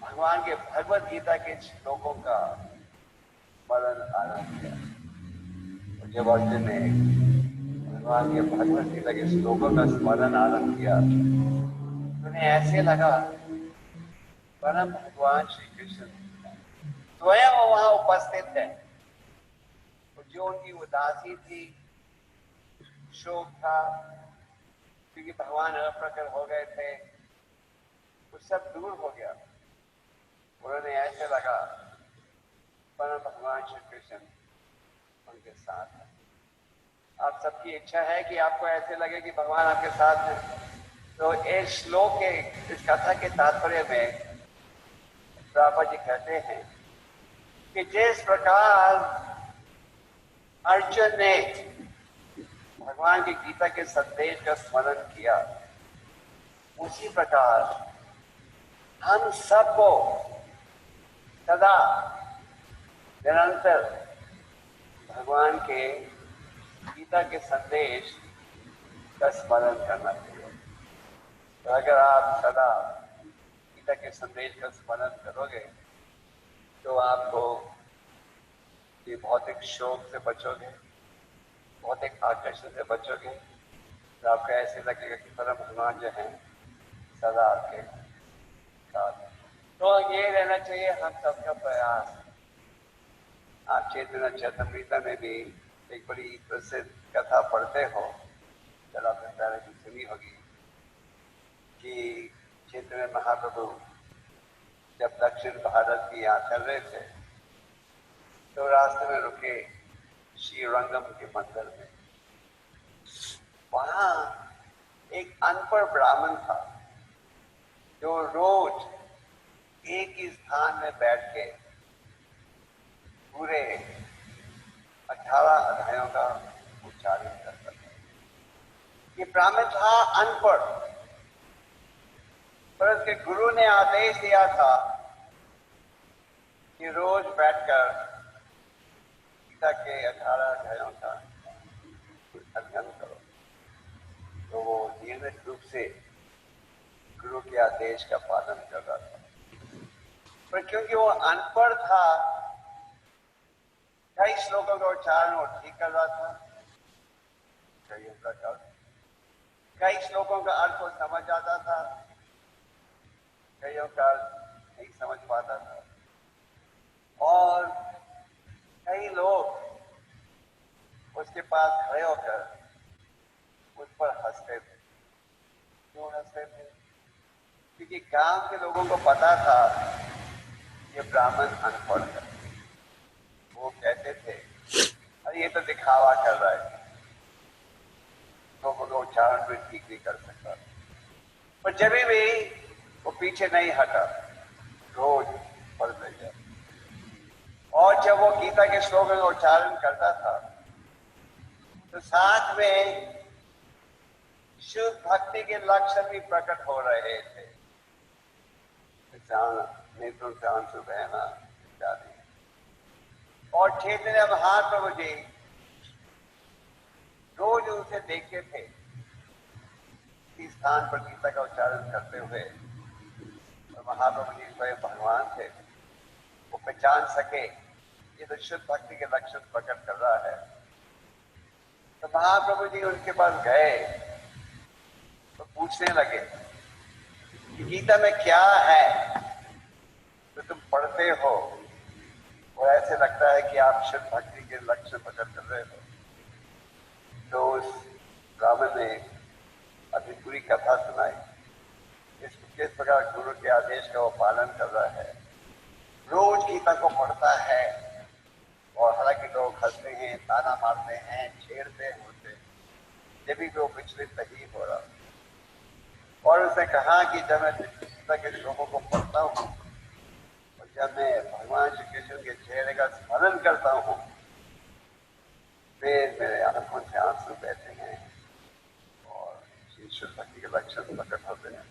भगवान के भगवत गीता के श्लोकों का स्मरण आरंभ किया, और जब अर्जुन ने भगवान के भगवत गीता के श्लोकों का स्मरण आरंभ किया, उन्हें ऐसे लगा परम भगवान श्री कृष्ण स्वयं वहां उपस्थित है। तो जो उनकी उदासी थी, शोक था, क्योंकि भगवान अप्रकट हो गए थे, वो सब दूर हो गया। उन्होंने ऐसे लगा परम भगवान श्री कृष्ण उनके साथ है। आप सबकी इच्छा है कि आपको ऐसे लगे कि भगवान आपके साथ है। तो इस श्लोक के, इस कथा के तात्पर्य में प्रभुपाद जी कहते हैं कि जिस प्रकार अर्जुन ने भगवान की गीता के संदेश का स्मरण किया, उसी प्रकार हम सबको सदा निरंतर भगवान के गीता के संदेश का स्मरण करना चाहिए। तो अगर आप सदा गीता के संदेश का स्मरण करोगे तो आपको ये भौतिक शोक से बचोगे, भौतिक आकर्षण से बचोगे। तो आपको ऐसे लगेगा कि परम भगवान जो है सदा आपके साथ। तो ये रहना चाहिए हम सबका प्रयास। आप चैतन्य चरितमृत में भी एक बड़ी प्रसिद्ध कथा पढ़ते हो, चलो आपने पहले भी सुनी होगी, कि चैतन्य महाप्रभु जब दक्षिण भारत की यहाँ चल रहे थे तो रास्ते में रुके श्रीरंगम के मंदिर में। वहां एक अनपढ़ ब्राह्मण था जो रोज एक ही स्थान में बैठ के पूरे 18 अध्यायों का उच्चारण करता था। ये ब्राह्मण था अनपढ़, पर उसके गुरु ने आदेश दिया था कि रोज बैठकर गीता के 18 अध्यायों का अध्ययन करो। तो वो नियमित रूप से गुरु के आदेश का पालन कर रहा था, पर क्योंकि वो अनपढ़ था, कई श्लोकों का उच्चारण वो ठीक कर रहा था, कई श्लोकों का अर्थ वो समझ आता था, कईयों का अर्थ नहीं समझ पाता था। और कई लोग उसके पास खड़े होकर उस पर हंसते थे। क्यों हंसते थे? क्योंकि गांव के लोगों को पता था ये ब्राह्मण अनपढ़ है। वो कहते थे अरे ये तो दिखावा कर रहा है, तो वो उच्चारण भी ठीक नहीं कर सकता। पर जब भी वो पीछे नहीं हटा, रोज पढ़ते गया। और जब वो गीता के श्लोक का उच्चारण करता था तो साथ में शुद्ध भक्ति के लक्षण भी प्रकट हो रहे थे। नेत्रों से आंसू बहना इत्यादि। और चैतन्य महाप्रभु जी रोज उसे देखते थे इस स्थान पर गीता का उच्चारण करते हुए। और महाप्रभु जी स्वयं भगवान थे, वो पहचान सके ये तो शुद्ध भक्ति के लक्षण प्रकट कर रहा है। तो महाप्रभु जी उनके पास गए तो पूछने लगे कि गीता में क्या है तो तुम पढ़ते हो और ऐसे लगता है कि आप शुद्ध भक्ति के लक्ष्य प्रकट कर रहे हो। तो उस ब्राह्मण ने अपनी पूरी कथा सुनाई, किस प्रकार गुरु के आदेश का वो पालन कर रहा है, रोज गीता को पढ़ता है। और हालांकि लोग हंसते हैं, ताना मारते हैं, छेड़ते होते, जब भी वो विचलित नहीं हो रहा। और उसने कहा कि जब मैं गीता के श्लोकों को पढ़ता हूँ और जब मैं भगवान श्री कृष्ण के चेहरे का स्मरण करता हूँ, फिर मेरे आंखों से आंसू बहते हैं और ईश्वर भक्ति के लक्षण प्रकट होते हैं।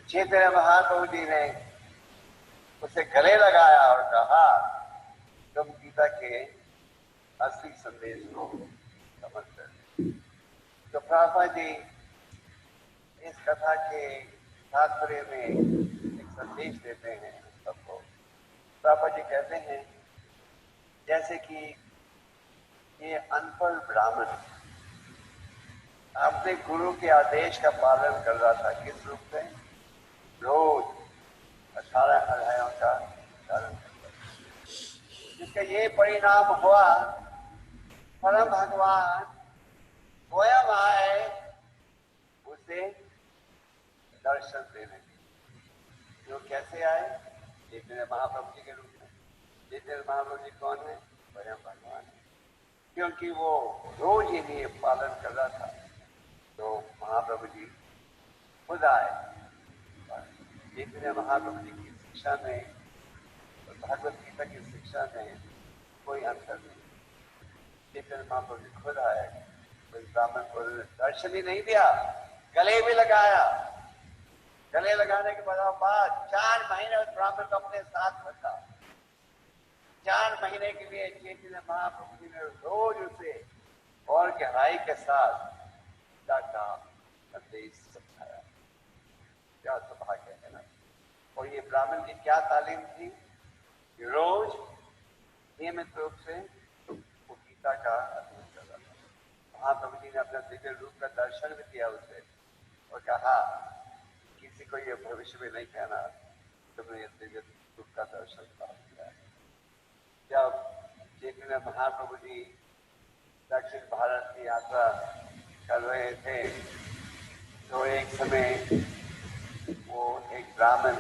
चैतन्य महाप्रभु जी ने उसे गले लगाया और कहा तुम गीता के असली संदेश को समझ कर। तो प्रभुपाद जी इस कथा के तात्पर्य में एक संदेश देते हैं सबको। प्रभुपाद जी कहते हैं जैसे कि ये अनपढ़ ब्राह्मण अपने गुरु के आदेश का पालन कर रहा था। किस रूप में? रोज 18 अध्यायों का पालन करता था। जिसका ये परिणाम हुआ, परम भगवान स्वयं आए उसे दर्शन देने। जो कैसे आए? चैतन्य महाप्रभु जी के रूप में। चैतन्य महाप्रभु जी कौन है? स्वयं भगवान है। क्योंकि वो रोज ही नियम पालन कर रहा था, तो महाप्रभु जी खुद आए। चैतन्य महाप्रभु जी की शिक्षा में और भगवत गीता की शिक्षा में कोई अंतर नहीं। चैतन्य महाप्रभु जी खुद आए, कोई ब्राह्मण को दर्शन ही नहीं दिया, गले भी लगाया। गले लगाने के बाद 4 महीने उस ब्राह्मण को अपने साथ रखा। 4 महीने के लिए चैतन्य महाप्रभु जी ने रोज उसे और गहराई के साथ का संदेश समझाया। क्या सौभाग्य है ना। और ये ब्राह्मण की क्या तालीम थी? ये रोज नियमित रूप से वो गीता का अध्ययन कर रहा था। महाप्रभु जी ने अपने दिव्य रूप का दर्शन भी दिया उसे और कहा, किसी को ये भविष्य में नहीं कहना तुमने ये दिव्य रूप का दर्शन प्राप्त किया है। जब चैतन्य महाप्रभु जी दक्षिण भारत की यात्रा कर रहे थे, तो एक समय वो एक ब्राह्मण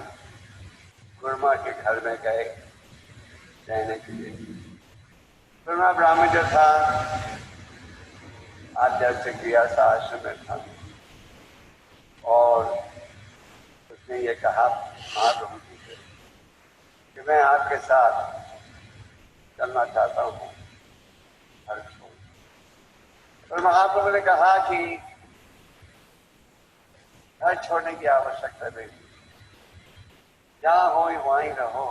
कुर्मा के घर में गए रहने के लिए। कुर्मा ब्राह्मण जो था आध्यात्मिक क्रिया आश्रम में था और उसने ये कहा महाप्रभु जी से कि मैं आपके साथ चलना चाहता हूँ घर छोड़। और महाप्रभु ने कहा कि घर छोड़ने की आवश्यकता नहीं, जहाँ हो वहीं रहो,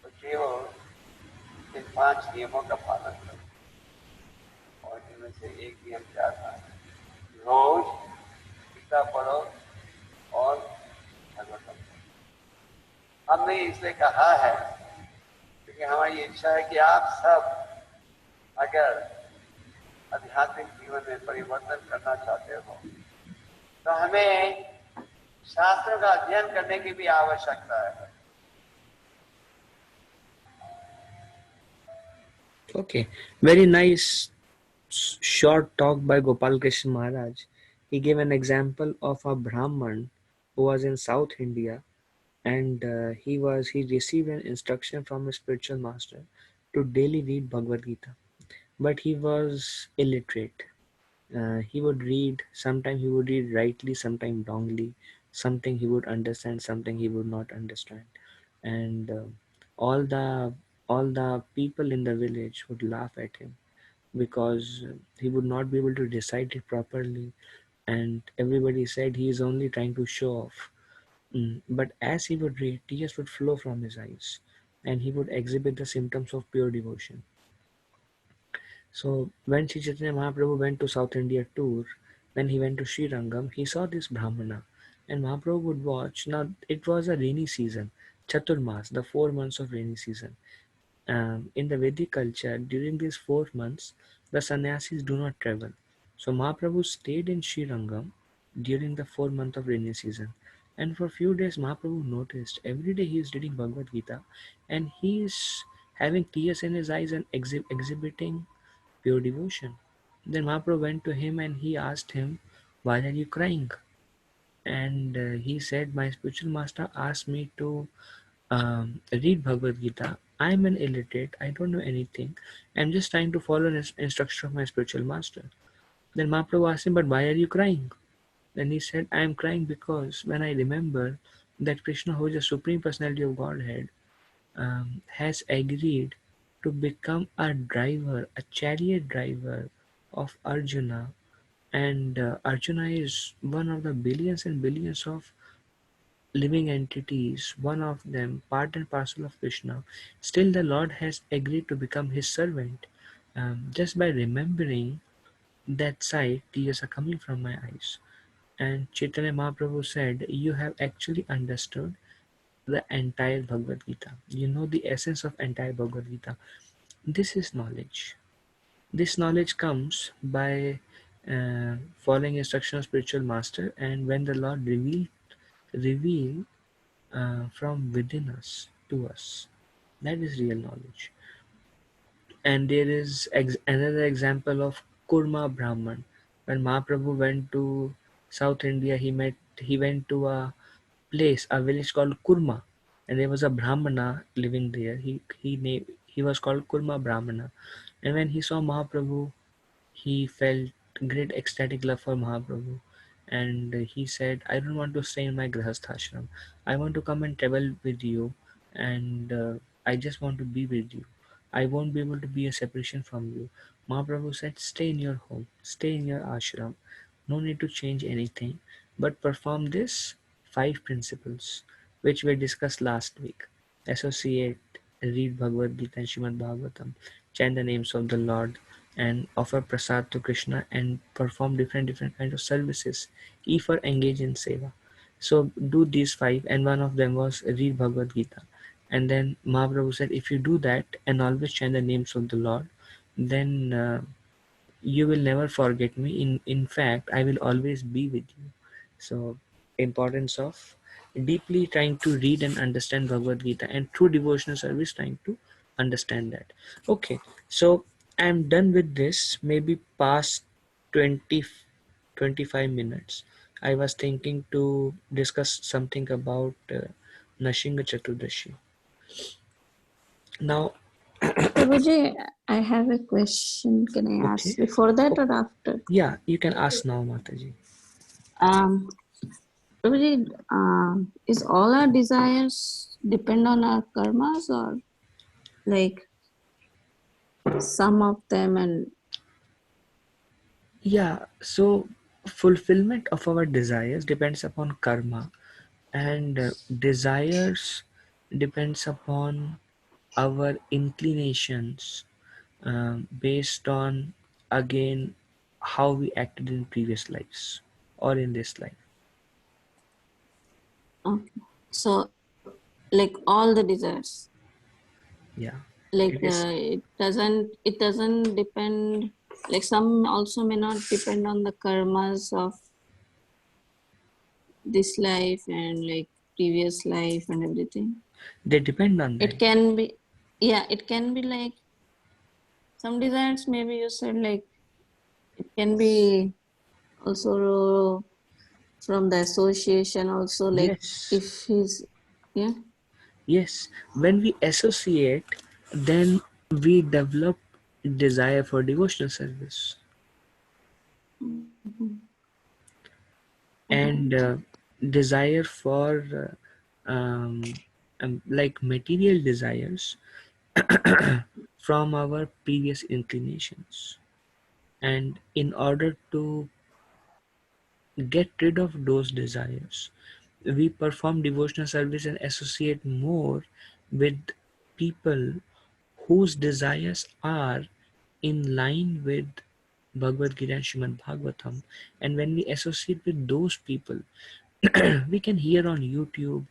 तो केवल इन 5 नियमों का पालन करो। और इनमें से एक नियम क्या था? रोज गीता पढ़ो और भगवत। हमने इसलिए कहा है क्योंकि हमारी इच्छा है कि आप सब अगर आध्यात्मिक जीवन में परिवर्तन करना चाहते हो, तो हमें शास्त्रों का अध्ययन करने की भी आवश्यकता है। Okay, very nice short talk by Gopal Krishna Maharaj. He gave an example of a Brahman who was in South India, and he received an instruction from a spiritual master to daily read Bhagavad Gita, but he was illiterate. He would read, sometimes he would read rightly, sometimes wrongly, something he would understand, something he would not understand, and all the all the people in the village would laugh at him because he would not be able to recite it properly, and everybody said he is only trying to show off. But as he would read, tears would flow from his eyes, and he would exhibit the symptoms of pure devotion. So when Sri Chaitanya Mahaprabhu went to South India tour, when he went to Sri Rangam, he saw this Brahmana, and Mahaprabhu would watch. Now it was a rainy season, Chaturmas, the 4 months of rainy season. In the Vedic culture, during these 4 months, the sannyasis do not travel. So Mahaprabhu stayed in Sri Rangam during the 4 month of rainy season. And for a few days, Mahaprabhu noticed every day he is reading Bhagavad Gita and he is having tears in his eyes and exhibiting pure devotion. Then Mahaprabhu went to him and he asked him, "Why are you crying?" And he said, "My spiritual master asked me to read Bhagavad Gita. I'm an illiterate. I don't know anything. I'm just trying to follow an instruction of my spiritual master." Then Mahaprabhu asked him, "But why are you crying?" Then he said, "I am crying because when I remember that Krishna, who is the Supreme Personality of Godhead, has agreed to become a driver, a chariot driver of Arjuna, and Arjuna is one of the billions and billions of living entities, one of them part and parcel of Krishna. Still, the Lord has agreed to become his servant. Just by remembering that sight, tears are coming from my eyes." And Chaitanya Mahaprabhu said, "You have actually understood the entire Bhagavad Gita. You know the essence of entire Bhagavad Gita. This is knowledge. This knowledge comes by following instruction of spiritual master, and when the Lord reveal from within us to us. That is real knowledge. And there is another example of Kurma Brahman. When Mahaprabhu went to South India, he went to a place, a village called Kurma, and there was a Brahmana living there. He was called Kurma Brahmana, and when he saw Mahaprabhu, he felt great ecstatic love for Mahaprabhu, and he said, I don't want to stay in my Grahastha ashram. I want to come and travel with you, and I just want to be with you. I won't be able to be a separation from you. Mahaprabhu said, stay in your home, stay in your ashram. No need to change anything, but perform this 5 principles which we discussed last week. Associate, read Bhagavad Gita and Srimad Bhagavatam, chant the names of the Lord, and offer prasad to Krishna and perform different kinds of services. E for engage in seva. So do these 5, and one of them was read Bhagavad Gita. And then Mahaprabhu said, if you do that and always chant the names of the Lord, then you will never forget me. In fact, I will always be with you. So importance of deeply trying to read and understand Bhagavad Gita, and through devotional service trying to understand that. Okay, so I'm done with this, maybe past 20 25 minutes. I was thinking to discuss something about Nashinga Chaturdashi. Now, Prabhuji, I have a question. Can I okay, ask before that or after? yeah, you can ask now, Mataji. Prabhuji, is all our desires depend on our karmas, or like some of them? And Yeah, so fulfillment of our desires depends upon karma, and desires depends upon our inclinations, based on, again, how we acted in previous lives or in this life. okay. So, like all the desires, Yeah, like it is. it doesn't depend. Like some also may not depend on the karmas of this life and like previous life and everything. They depend on that. It can be, yeah, it can be like some desires. Maybe you said like it can be also from the association also, like Yes, if he's, yeah. yes. When we associate, then we develop desire for devotional service. Mhm. And desire for like material desires from our previous inclinations, and in order to get rid of those desires, we perform devotional service and associate more with people whose desires are in line with Bhagavad Gita and Srimad Bhagavatam. And when we associate with those people, we can hear on YouTube,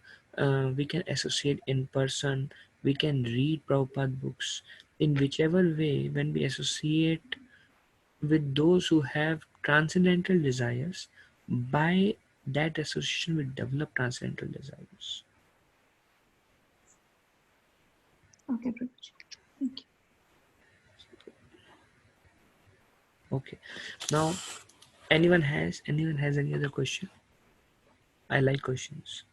we can associate in person, we can read Prabhupada books. In whichever way, when we associate with those who have transcendental desires, by that association we develop transcendental desires. Okay, Prabhuji. Thank you. Okay. Now, anyone has any other question? I like questions.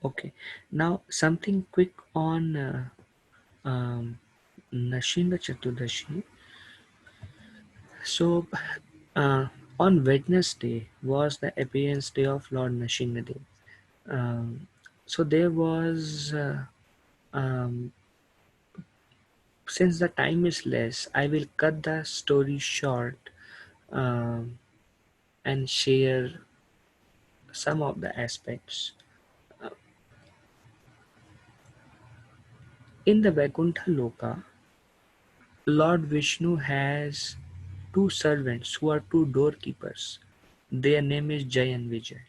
Okay. Now, something quick on Nashinga Chaturdashi. So, on Wednesday was the appearance day of Lord Nashingadev. Um, so there was, um, since the time is less, I will cut the story short, um, and share some of the aspects. In the Vaikuntha Loka, Lord Vishnu has two servants who are two doorkeepers. Their name is Jai and Vijay.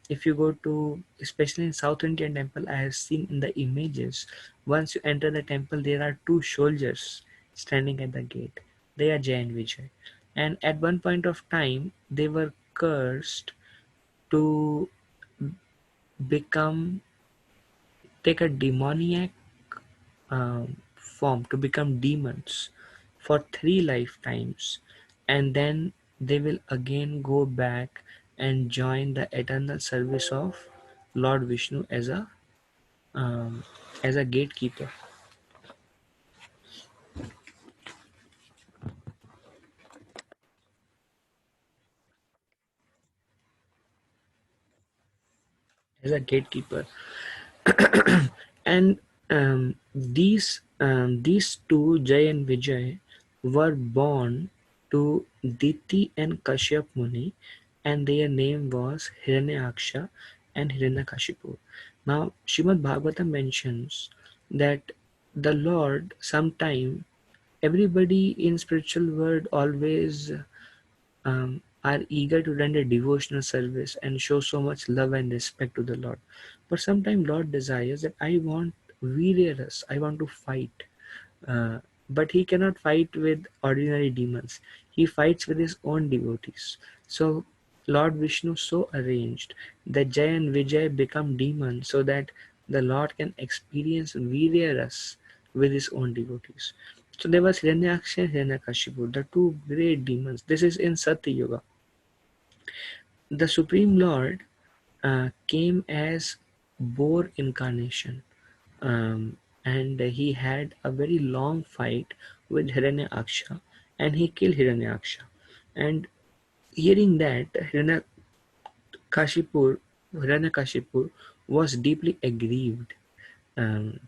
If you go to, especially in South Indian temple, I have seen in the images, once you enter the temple, there are two soldiers standing at the gate. They are Jai and Vijay. And at one point of time, they were cursed to take a demoniac form, to become demons for 3 lifetimes, and then they will again go back and join the eternal service of Lord Vishnu um, as a gatekeeper. As a gatekeeper. And these two, Jay and Vijay, were born to Diti and Kashyap Muni, and their name was Hiranyaksha and Hiranyakashipu. Now, Srimad Bhagavatam mentions that the Lord, sometime, everybody in spiritual world always are eager to render devotional service and show so much love and respect to the Lord. But sometimes Lord desires that I want Virya, I want to fight. Uh, but he cannot fight with ordinary demons. He fights with his own devotees. So Lord Vishnu so arranged that Jay and Vijay become demons so that the Lord can experience Virya with his own devotees. So there was Hiranyaksha and Hiranyakashipu, the two great demons. This is in Satya Yuga. The Supreme Lord came as boar incarnation, and he had a very long fight with Hiranyaksha, and he killed Hiranyaksha. And hearing that, Hiranyakashipu was deeply aggrieved. Um,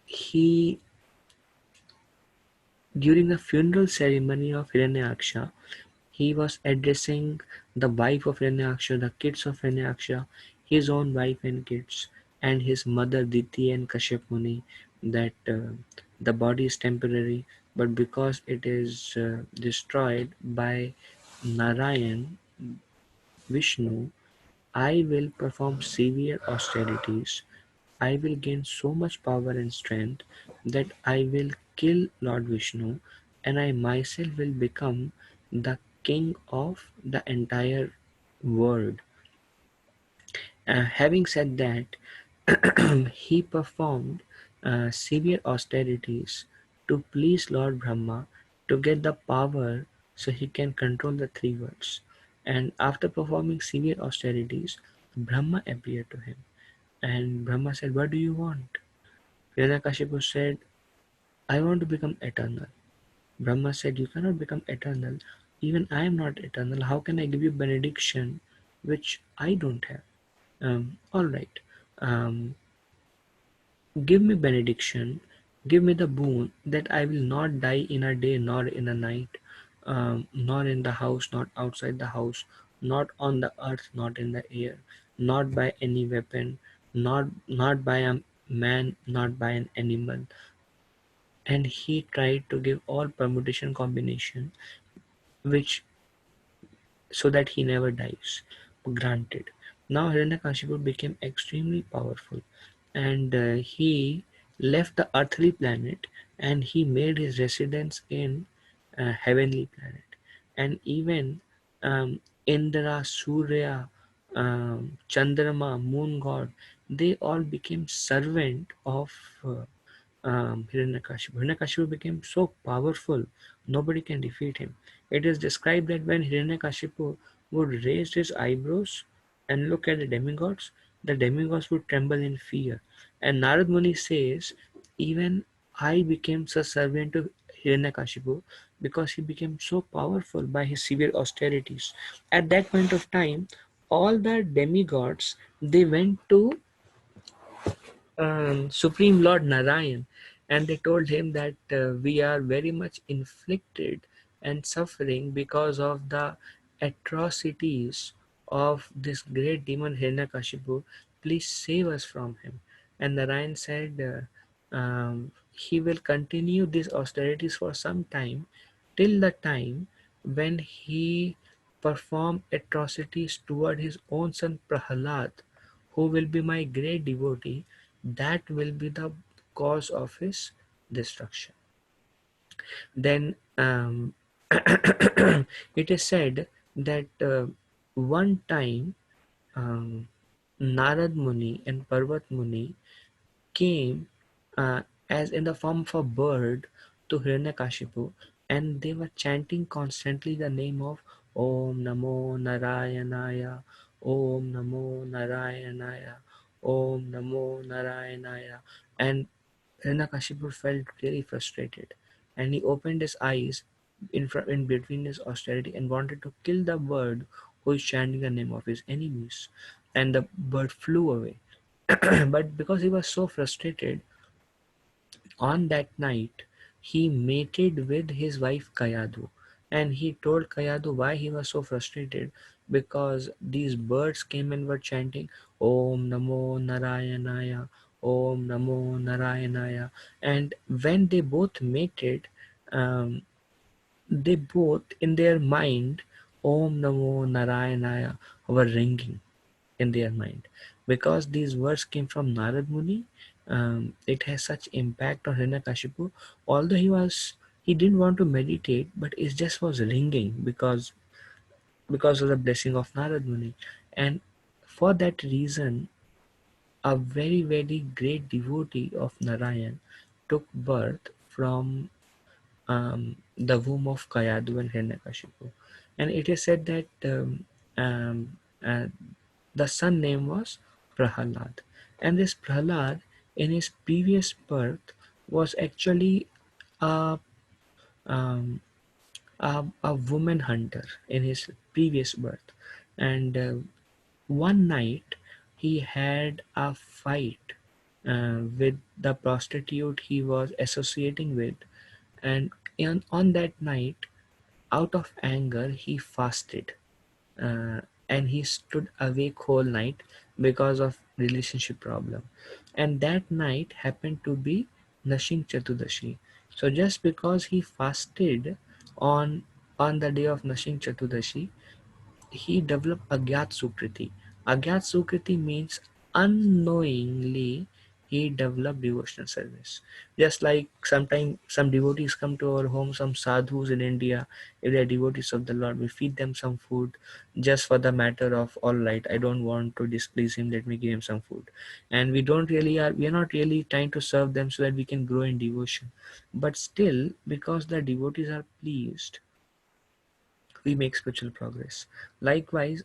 he During the funeral ceremony of Hiranyaksha, he was addressing the wife of Hiranyaksha, the kids of Hiranyaksha, his own wife and kids, and his mother Diti and Kashyap Muni, that the body is temporary, but because it is destroyed by Narayan, Vishnu, I will perform severe austerities. I will gain so much power and strength that I will kill Lord Vishnu, and I myself will become the king of the entire world. Having said that, he performed severe austerities to please Lord Brahma, to get the power so he can control the 3 worlds. And after performing severe austerities, Brahma appeared to him. And Brahma said, "What do you want?" Hiranyakashipu said, "I want to become eternal." Brahma said, "You cannot become eternal. Even I am not eternal. How can I give you benediction which I don't have?" All right. Um, Give me benediction, give me the boon that I will not die in a day nor in a night, nor in the house, not outside the house, not on the earth, not in the air, not by any weapon, not by a man, not by an animal. And he tried to give all permutation combination, which so that he never dies. Granted. Now Hiranyakashipu became extremely powerful, and he left the earthly planet and he made his residence in heavenly planet. And even Indra, Surya, Chandrama, moon god, they all became servant of Hiranyakashipu. Hiranyakashipu became so powerful, nobody can defeat him. It is described that when Hiranyakashipu would raise his eyebrows and look at the demigods would tremble in fear. And Narad Muni says, even I became a servant to Hiranyakashipu because he became so powerful by his severe austerities. At that point of time, all the demigods, they went to Supreme Lord Narayan, and they told him that we are very much inflicted and suffering because of the atrocities of this great demon Hiranyakashipu. Please save us from him. And Narayan said he will continue these austerities for some time, till the time when he perform atrocities toward his own son Prahalad, who will be my great devotee, that will be the cause of his destruction. Then it is said that one time um, Narad Muni and Parvat Muni came as in the form of a bird to Hiranyakashipu, and they were chanting constantly the name of Om Namo Narayanaya, Om Namo Narayanaya, Om Namo Narayanaya. And Hiranyakashipu felt really frustrated, and he opened his eyes in between his austerity and wanted to kill the bird who is chanting the name of his enemies. And the bird flew away. But because he was so frustrated, on that night he mated with his wife Kayadu, and he told Kayadu why he was so frustrated, because these birds came and were chanting Om Namo Narayanaya, Om Namo Narayanaya. And when they both mated, um, they both in their mind Om Namo Narayanaya were ringing in their mind, because these words came from Narad Muni. It has such impact on Hiranyakashipu. Although he didn't want to meditate, but it just was ringing because of the blessing of Narad Muni. And for that reason, a very very great devotee of Narayan took birth from the womb of Kayadu and Hiranyakashipu. And it is said that um, uh, the son name was Prahalad. And this Prahalad, in his previous birth, was actually a, um, a woman hunter in his previous birth. And one night, he had a fight with the prostitute he was associating with. And on that night, out of anger, he fasted, uh, and he stood awake whole night because of relationship problem. And that night happened to be Nashing Chatudashi. So just because he fasted on on the day of Nashing Chatudashi, he developed Agyat Sukriti. Agyat Sukriti means unknowingly he developed devotional service. Just like sometimes some devotees come to our home, some sadhus in India, if they are devotees of the Lord, we feed them some food just for the matter of, all right, I don't want to displease him, let me give him some food. And we are not really trying to serve them so that we can grow in devotion. But still, because the devotees are pleased, we make spiritual progress. Likewise,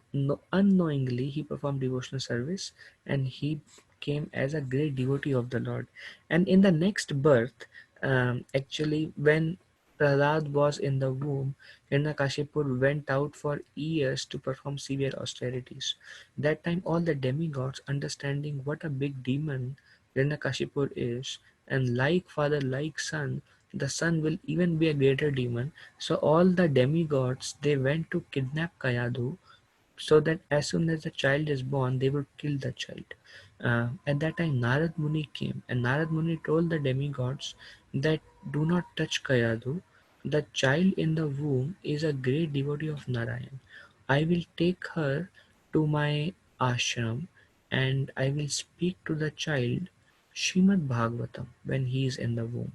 unknowingly, he performed devotional service, and he came as a great devotee of the Lord. And in the next birth, actually, when Prahlad was in the womb, Hiranyakashipu went out for years to perform severe austerities. That time, all the demigods, understanding what a big demon Hiranyakashipu is, and like father, like son, the son will even be a greater demon. So all the demigods, they went to kidnap Kayadu, so that as soon as the child is born, they would kill the child. At that time, Narad Muni came, and Narad Muni told the demigods that do not touch Kayadu. The child in the womb is a great devotee of Narayan. I will take her to my ashram, and I will speak to the child Srimad Bhagavatam when he is in the womb.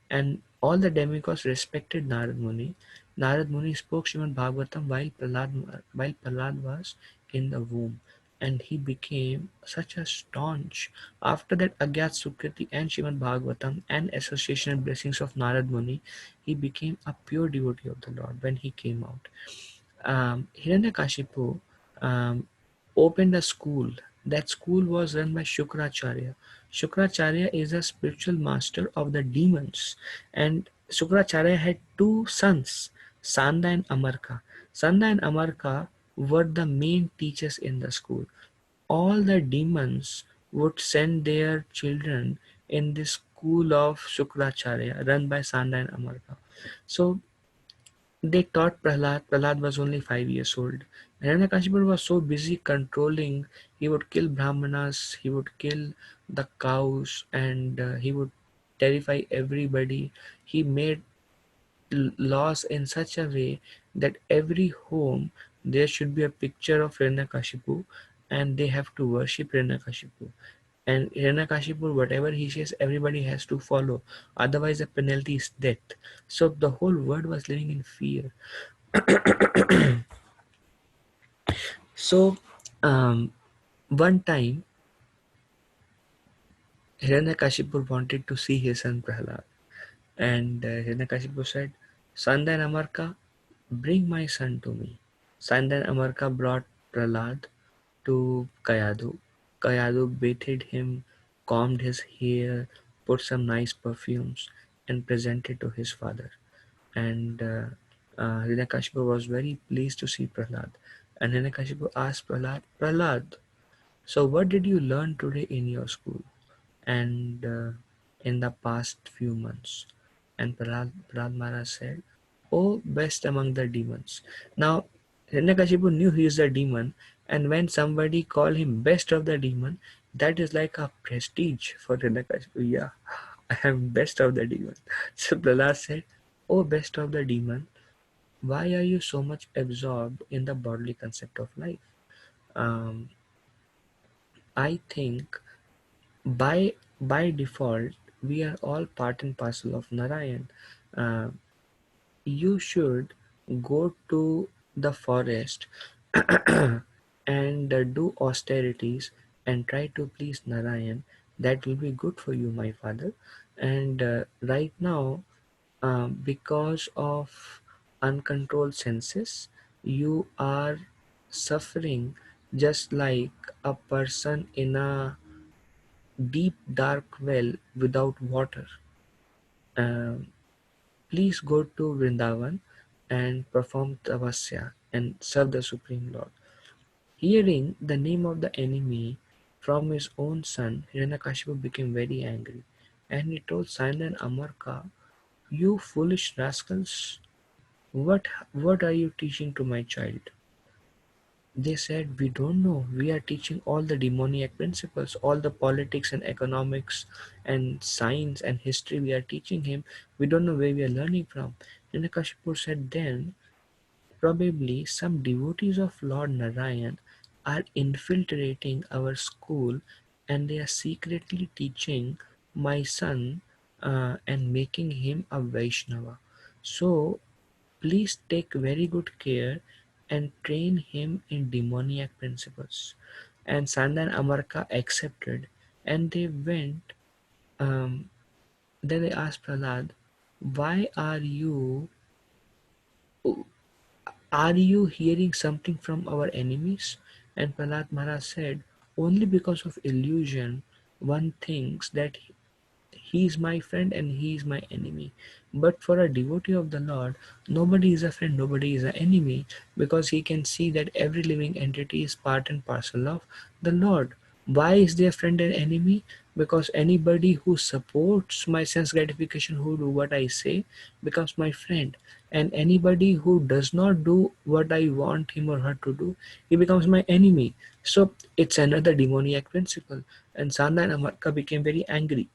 And all the demigods respected Narad Muni. Narad Muni spoke Srimad Bhagavatam while Prahlad was in the womb, and he became such a staunch. After that, Agyat Sukriti and Srimad Bhagavatam and association and blessings of Narad Muni, he became a pure devotee of the Lord when he came out. Hiranyakashipu um, opened a school. That school was run by Shukracharya. Shukracharya is a spiritual master of the demons, and Shukracharya had two sons, Sanda and Amarka. Sanda and Amarka were the main teachers in the school. All the demons would send their children in this school of Shukracharya run by Sanda and Amarka. So they taught Prahlad. Prahlad was only 5 years old. Hiranyakashipu was so busy controlling, he would kill Brahmanas, he would kill the cows, and he would terrify everybody. He made laws in such a way that every home there should be a picture of Hiranyakashipu, and they have to worship Hiranyakashipu. And Hiranyakashipu, whatever he says, everybody has to follow. Otherwise, the penalty is death. So the whole world was living in fear. So, um, One time, Hiranyakashipu wanted to see his son Prahlad, and Hiranyakashipu said, Sanda and Amarka, bring my son to me. Sanda and Amarka brought Prahlad to Kayadu. Kayadu bathed him, combed his hair, put some nice perfumes, and presented to his father. And Hiranyakashipu was very pleased to see Prahlad. And Hiranyakashipu asked Prahlad, Prahlad, so what did you learn today in your school and in the past few months? And Prahlad Maharaj said, oh, best among the demons. Now, Hiranyakashipu knew he is a demon, and when somebody call him best of the demon, that is like a prestige for Hiranyakashipu. Yeah, I am best of the demon. So Prahlad said, oh, best of the demon, why are you so much absorbed in the bodily concept of life? Um, I think by default we are all part and parcel of Narayan. Uh, you should go to the forest and do austerities and try to please Narayan. That will be good for you, my father. And right now, because of uncontrolled senses, you are suffering just like a person in a deep dark well without water. Um, Please go to Vrindavan and perform tapasya and serve the Supreme Lord. Hearing the name of the enemy from his own son, Hiranyakashipu became very angry, and he told Sanda and Amarka, you foolish rascals, what are you teaching to my child? They said, we don't know. We are teaching all the demoniac principles, all the politics and economics and science and history we are teaching him. We don't know where we are learning from. Hiranyakashipu said, then probably some devotees of Lord Narayan are infiltrating our school and they are secretly teaching my son and making him a Vaishnava. So please take very good care and train him in demoniac principles. And Sanda and Amarka accepted and they went. Um, then they asked Prahlad, why are you hearing something from our enemies? And Prahlad Maharaj said, only because of illusion one thinks that he is my friend and he is my enemy. But for a devotee of the Lord, nobody is a friend, nobody is an enemy, because he can see that every living entity is part and parcel of the Lord. Why is their friend and enemy? Because anybody who supports my sense gratification, who do what I say, becomes my friend. And anybody who does not do what I want him or her to do, he becomes my enemy. So it's another demoniac principle. And Sanda and Amarka became very angry.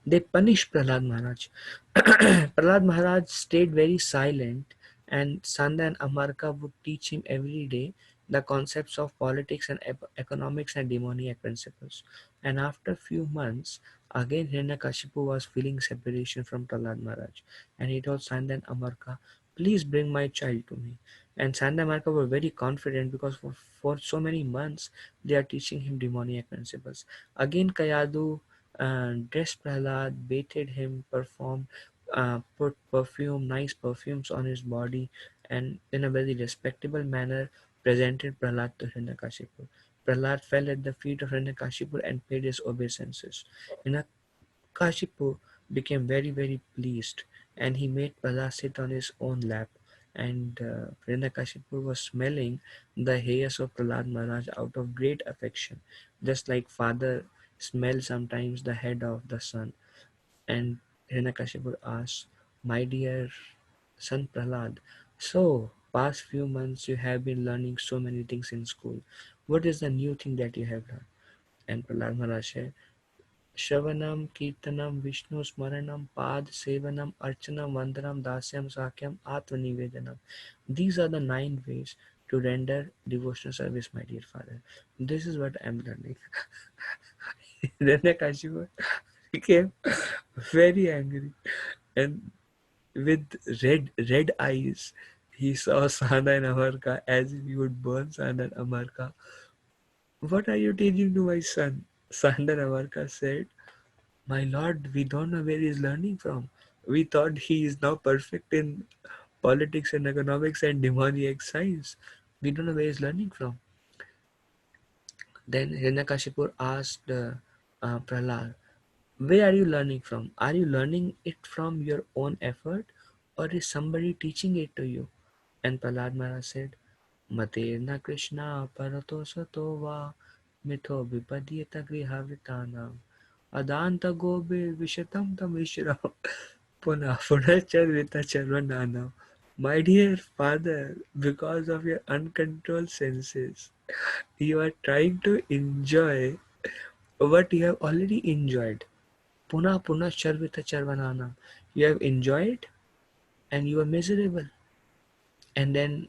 They punished Prahlad Maharaj. Prahlad Maharaj stayed very silent, and Sanda and Amarka would teach him every day the concepts of politics and economics and demoniac principles. And after few months, again Hiranyakashipu was feeling separation from Prahlad Maharaj, and he told Sanda and Amarka, please bring my child to me. And Sanda and Amarka were very confident because for so many months they are teaching him demoniac principles. Again Kayadu dressed Prahlad, bathed him, performed, put nice perfumes on his body, and in a very respectable manner presented Prahlad to Hiranyakashipu. Prahlad fell at the feet of Hiranyakashipu and paid his obeisances. Hiranyakashipu became very, very pleased, and he made Prahlad sit on his own lap. And Hiranyakashipu was smelling the hairs of Prahlad Maharaj out of great affection, just like father smells sometimes the head of the son. And Hiranyakashipu asked, my dear son Prahlad, so past few months you have been learning so many things in school. What is the new thing that you have learned? And Prahlad Maharaj said, Shravanam, Kirtanam, Vishnu Smaranam, Pad Sevanam, Archanam, Vandanam, Dasyam, Sakyam, Atmanivedanam. These are the 9 ways to render devotional service, my dear father. This is what I am learning. Hiranyakashipu became very angry and with red eyes he saw Sanda and Amarka as if he would burn Sanda and Amarka What are you teaching to my son? Sandar Avarka said, my lord, we don't know where he's learning from. We thought he is now perfect in politics and economics and demoniac science. We don't know where he's learning from. Then Hiranyakashipu asked Prahlad, where are you learning from? Are you learning it from your own effort or is somebody teaching it to you? And Prahlad Maharaj said, Materna Krishna Parato Sato Va Mitho Vipadyeta Grihavitanam Adanta Gobe Vishatam Tamishram Puna Punacharvita Charvananam. My dear father, because of your uncontrolled senses, you are trying to enjoy what you have already enjoyed. Puna Puna Charvita Charvananam. You have enjoyed and you are miserable. And then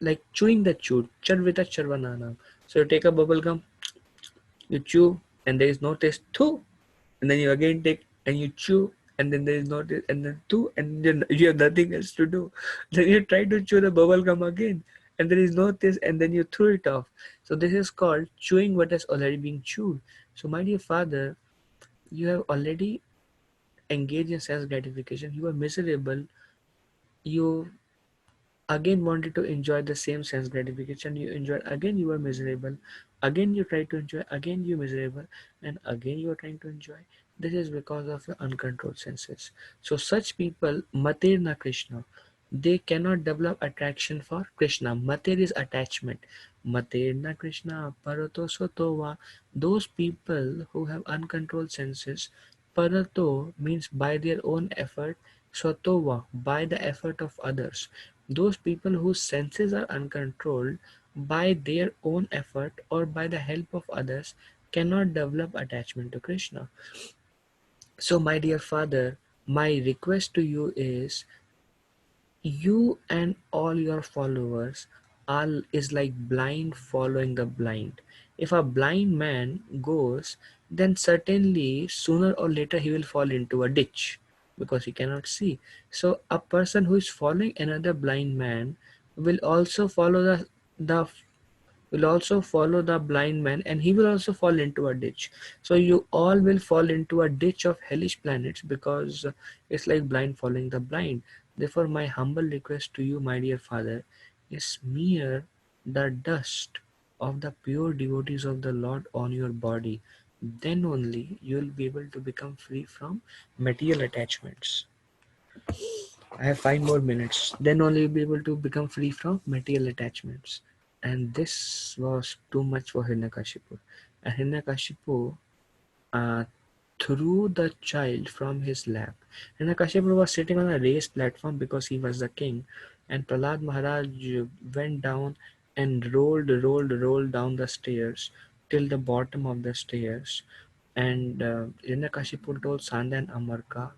like chewing the chew, Charvita Charvananam. So you take a bubble gum, you chew, and there is no taste, too. And then you again take and you chew, and then there is no taste, and then too, and then you have nothing else to do. Then you try to chew the bubble gum again, and there is no taste, and then you throw it off. So this is called chewing what has already been chewed. So my dear father, you have already engaged in sense gratification. You are miserable. You again wanted to enjoy the same sense gratification you enjoyed, again you were miserable, again you try to enjoy, again you miserable, and again you are trying to enjoy. This is because of your uncontrolled senses. So such people materna Krishna, they cannot develop attraction for Krishna. Mater is attachment. Materna Krishna parato sotova. Those people who have uncontrolled senses, parato means by their own effort, sotova by the effort of others. Those people whose senses are uncontrolled by their own effort or by the help of others cannot develop attachment to Krishna. So, my dear father, my request to you is you and all your followers are is like blind following the blind. If a blind man goes, then certainly sooner or later he will fall into a ditch because he cannot see. So a person who is following another blind man will also follow the will also follow the blind man, and he will also fall into a ditch. So you all will fall into a ditch of hellish planets because it's like blind following the blind. Therefore, my humble request to you, my dear father, is smear the dust of the pure devotees of the Lord on your body. Then only you will be able to become free from material attachments. I have 5 more minutes. Then only you'll be able to become free from material attachments. And this was too much for Hiranyakashipu. And Hiranyakashipu uh, threw the child from his lap. Hiranyakashipu was sitting on a raised platform because he was the king. And Prahlad Maharaj went down and rolled down the stairs till the bottom of the stairs. And Hiranyakashipu told Sanda and Amarka,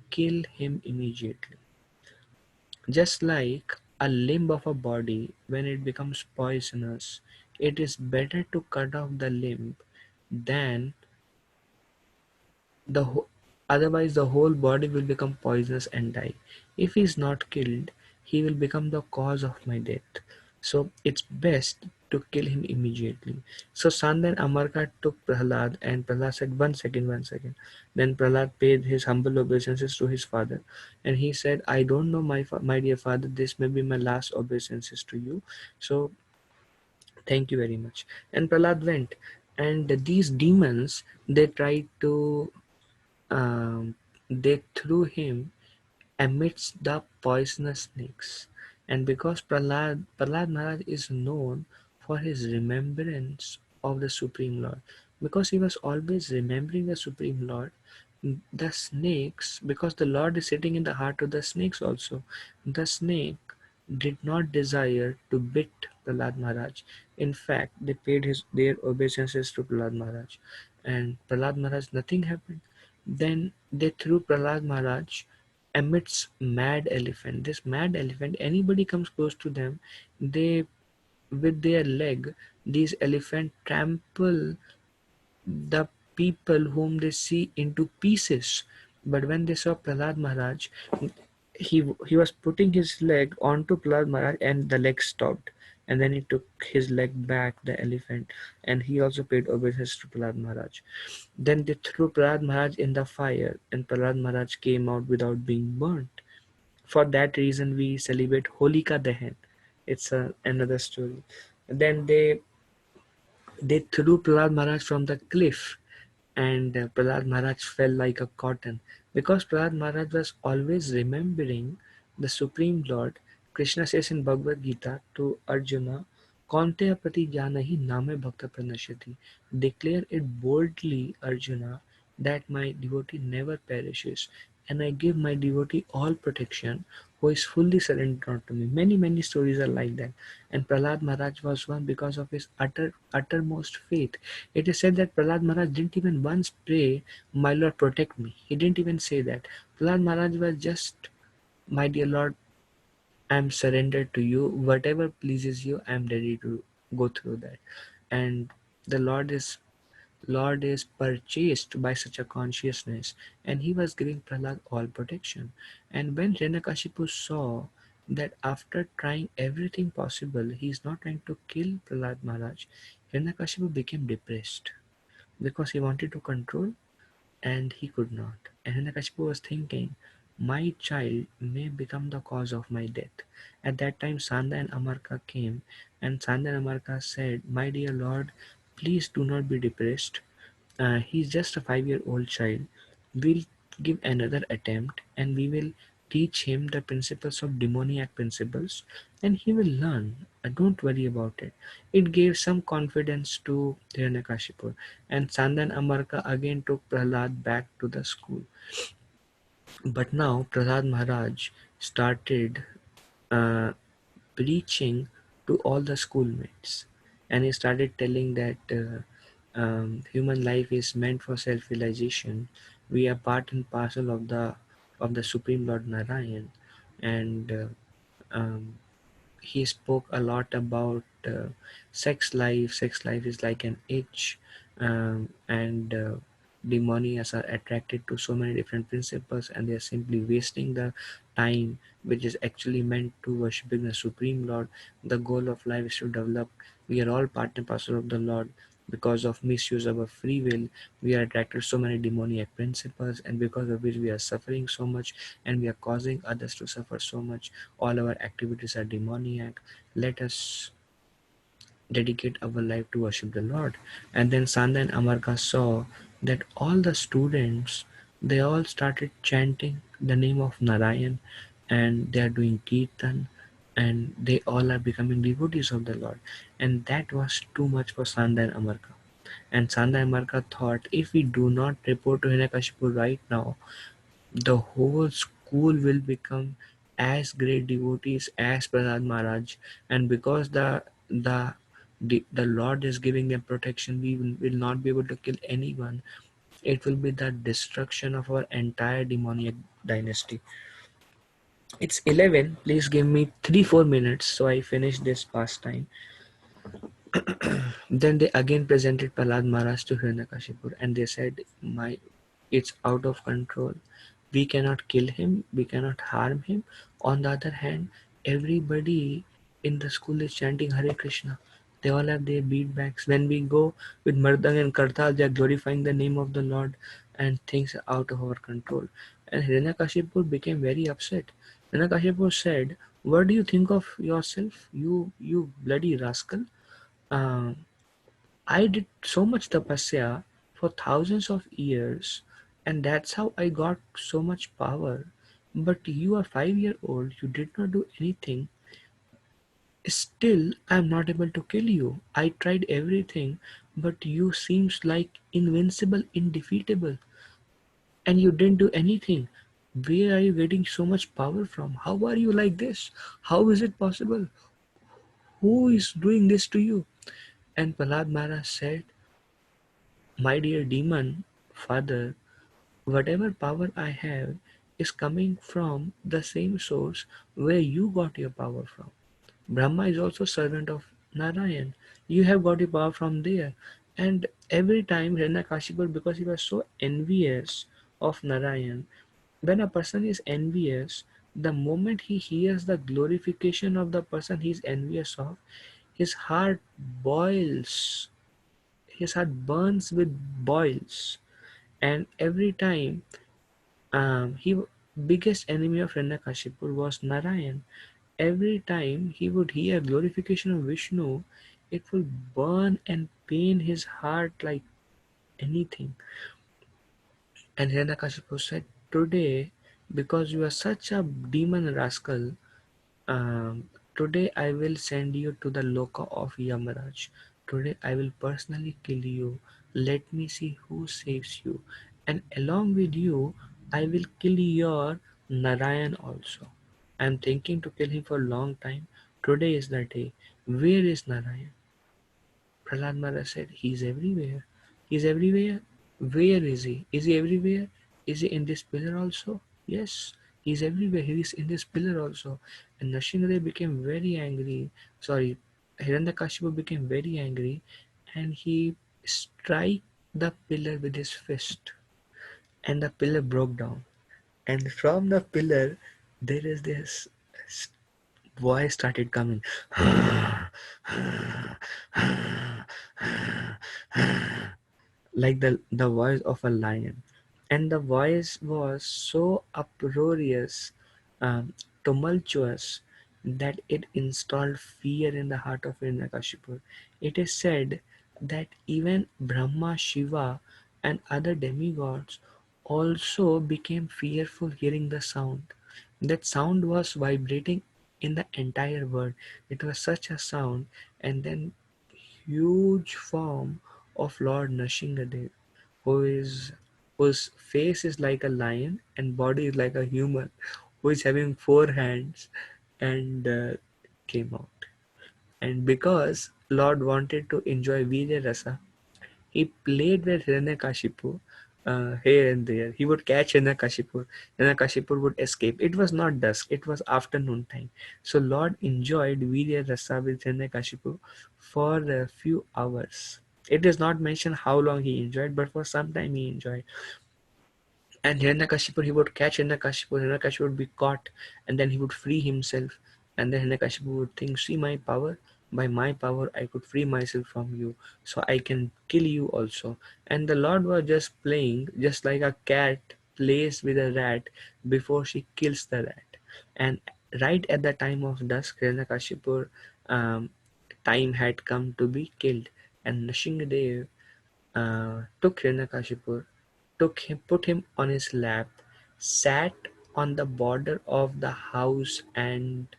kill him immediately. Just like a limb of a body, when it becomes poisonous, it is better to cut off the limb than the otherwise the whole body will become poisonous and die. If he is not killed, he will become the cause of my death. So it's best to kill him immediately. So Sanda and Amarka took Prahlad, and Prahlad said, one second. Then Prahlad paid his humble obeisances to his father, and he said, I don't know, my dear father, this may be my last obeisances to you. So thank you very much. And Prahlad went, and these demons, they tried to they threw him amidst the poisonous snakes. And because Prahlad Maharaj is known for his remembrance of the Supreme Lord, because he was always remembering the Supreme Lord, the snakes, because the Lord is sitting in the heart of the snakes also, the snake did not desire to bit Prahlad Maharaj. In fact, they paid their obeisances to Prahlad Maharaj. And Prahlad Maharaj, nothing happened. Then they threw Prahlad Maharaj amidst mad elephant. This mad elephant, anybody comes close to them, they with their leg, these elephant trample the people whom they see into pieces. But when they saw Prahlad Maharaj, he was putting his leg onto Prahlad Maharaj and the leg stopped. and then he took his leg back, the elephant, and he also paid obeisance to Prahlad Maharaj. Then they threw Prahlad Maharaj in the fire, and Prahlad Maharaj came out without being burnt. For that reason, we celebrate Holika Dahan. It's another story. Then they threw Prahlad Maharaj from the cliff, and Prahlad Maharaj fell like a cotton. Because Prahlad Maharaj was always remembering the Supreme Lord, Krishna says in Bhagavad Gita to Arjuna, Kaunteya prati janahi name bhakta pranashyati. Declare it boldly, Arjuna, that my devotee never perishes, and I give my devotee all protection who is fully surrendered to me. Many, many stories are like that. And Prahlad Maharaj was one because of his uttermost faith. It is said that Prahlad Maharaj didn't even once pray, My Lord, protect me. He didn't even say that. Prahlad Maharaj was just, My dear Lord, I am surrendered to you. Whatever pleases you, I am ready to go through that. And the Lord is purchased by such a consciousness, and he was giving Prahlad all protection. And when Hiranyakashipu saw that after trying everything possible, he is not trying to kill Prahlad Maharaj, Hiranyakashipu became depressed because he wanted to control and he could not. And Hiranyakashipu was thinking, my child may become the cause of my death. At that time, Sanda and Amarka came, and Sanda and Amarka said, My dear Lord, please do not be depressed. He's just a 5-year-old child. We'll give another attempt and we will teach him the principles of demoniac principles and he will learn. Don't worry about it. It gave some confidence to Hiranyakashipu, and Sandan Amarka again took Prahlad back to the school. But now Prahlad Maharaj started uh, preaching to all the schoolmates, and he started telling that human life is meant for self-realization. We are part and parcel of the Supreme Lord Narayan, and um, he spoke a lot about sex life. Sex life is like an itch, and demonias are attracted to so many different principles, and they are simply wasting the time which is actually meant to worshiping the Supreme Lord. The goal of life is to develop. We are all part and parcel of the Lord. Because of misuse of our free will, we are attracted to so many demoniac principles, and because of which we are suffering so much, and we are causing others to suffer so much. All our activities are demoniac. Let us dedicate our life to worship the Lord. And then Sanda and Amarka saw that all the students, they all started chanting the name of Narayan, and they are doing kirtan, and they all are becoming devotees of the Lord. And that was too much for Sanda and Amarka. And Sanda and Amarka thought, if we do not report to Hiranyakashipu right now, the whole school will become as great devotees as Prahlad Maharaj, and because the Lord is giving them protection, we will not be able to kill anyone. It will be the destruction of our entire demoniac dynasty. It's 11. Please give me 3-4 minutes so I finish this pastime. Then they again presented Prahlad Maharaj to Hiranyakashipu, and they said, it's out of control. We cannot kill him, we cannot harm him. On the other hand, everybody in the school is chanting Hare Krishna. They all have their bead bags. When we go with Mardang and Kartal, they are glorifying the name of the Lord, and things are out of our control. And Hiranyakashipu became very upset. Hiranyakashipu said, what do you think of yourself, you bloody rascal? Uh, I did so much tapasya for thousands of years, and that's how I got so much power. But you are 5 year old, you did not do anything. Still, I am not able to kill you. I tried everything, but you seems like invincible, indefeatable, and you didn't do anything. Where are you getting so much power from? How are you like this? How is it possible? Who is doing this to you? And Prahlad Maharaj said, My dear demon, father, whatever power I have is coming from the same source where you got your power from. Brahma is also servant of Narayan. You have got your power from there. And every time Hiranyakashipu, because he was so envious of Narayan, when a person is envious, the moment he hears the glorification of the person he is envious of, his heart boils, his heart burns with boils, and every time he biggest enemy of Hiranyakashipu was Narayan. Every time he would hear glorification of Vishnu, it will burn and pain his heart like anything. And Hiranyakashipu said, "Today, because you are such a demon rascal, today I will send you to the loka of Yamaraj. Today I will personally kill you. Let me see who saves you. And along with you, I will kill your Narayan also. I am thinking to kill him for a long time. Today is the day. Where is Narayan?" Prahlad Maharaj said, "He's everywhere. He's everywhere. Where is he? Is he everywhere? Is he in this pillar also?" "Yes, he's everywhere. He is in this pillar also." And Nrsimhadev became very angry. Sorry, Hiranyakashipu became very angry, and he struck the pillar with his fist, and the pillar broke down. And from the pillar, there is this voice started coming. Like the voice of a lion, and the voice was so uproarious, tumultuous, that it installed fear in the heart of Hiranyakashipu. It is said that even Brahma, Shiva, and other demigods also became fearful hearing the sound. That sound was vibrating in the entire world. It was such a sound, and then huge form of Lord Nrsimhadev, who is whose face is like a lion and body is like a human, who is having four hands, and came out. And because Lord wanted to enjoy Virya Rasa, he played with Hiranyakashipu here and there. He would catch Hiranyakashipu. Hiranyakashipu would escape. It was not dusk, it was afternoon time. So Lord enjoyed Virya Rasa with Hiranyakashipu for a few hours. It is not mentioned how long he enjoyed, but for some time he enjoyed. And Hiranyakashipu, he would catch Hiranyakashipu would be caught, and then he would free himself. And then Hiranyakashipu would think, "See my power? By my power, I could free myself from you, so I can kill you also." And the Lord was just playing, just like a cat plays with a rat before she kills the rat. And right at the time of dusk, Hiranyakashipu time had come to be killed, and Nrsimhadev took Hiranyakashipu, put him on his lap, sat on the border of the house and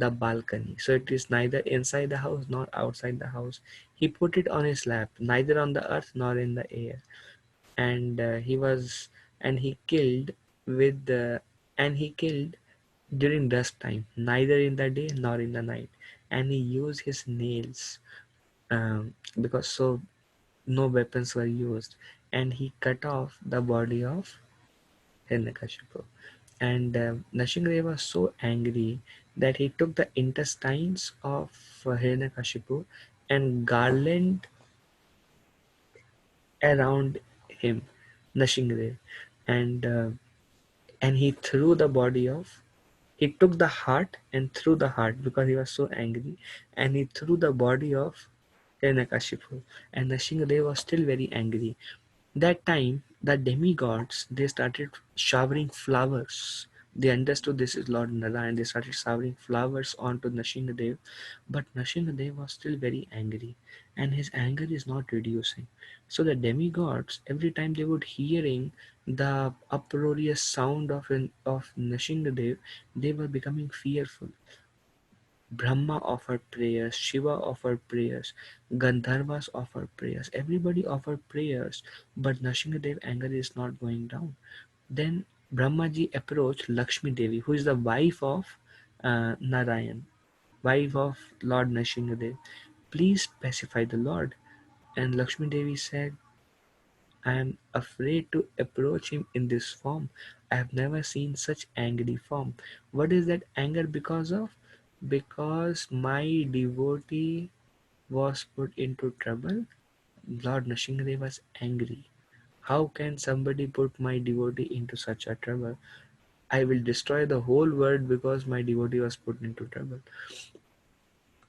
the balcony. So it is neither inside the house nor outside the house. He put it on his lap, neither on the earth nor in the air. And he killed with the, and he killed during dusk time, neither in the day nor in the night. And he used his nails, because so no weapons were used, and he cut off the body of Hiranyakashipu. And Nrsimhadev was so angry that he took the intestines of Hiranyakashipu and garland around him, Nrsimhadev, and he threw the body of. He took the heart and threw the heart because he was so angry, and he threw the body of Hiranyakashipu. And Nrsimhadev was still very angry. That time, the demigods, they started showering flowers. They understood this is Lord Narayan. They started showering flowers onto Nrsimhadev, but Nrsimhadev was still very angry, and his anger is not reducing. So the demigods, every time they would hearing the uproarious sound of Nrsimhadev, they were becoming fearful. Brahma offered prayers, Shiva offered prayers, Gandharvas offered prayers, everybody offered prayers, but Nrsimhadev anger is not going down. Then Brahmaji approached Lakshmi Devi, who is the wife of Narayan, wife of Lord Nrsimhadev. "Please pacify the Lord." And Lakshmi Devi said, "I am afraid to approach him in this form. I have never seen such angry form." "What is that anger because of?" "Because my devotee was put into trouble." Lord Nrsimhadev was angry. "How can somebody put my devotee into such a trouble? I will destroy the whole world because my devotee was put into trouble."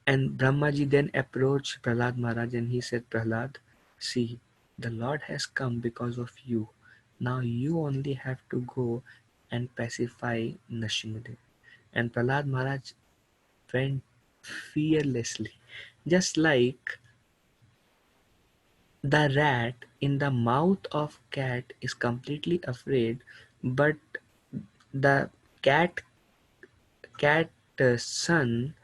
And Brahmaji then approached Prahlad Maharaj and he said, Prahlad, see, the Lord has come because of you. Now you only have to go and pacify Nrsimhadev. And Prahlad Maharaj went fearlessly, just like the rat in the mouth of cat is completely afraid, but the cat son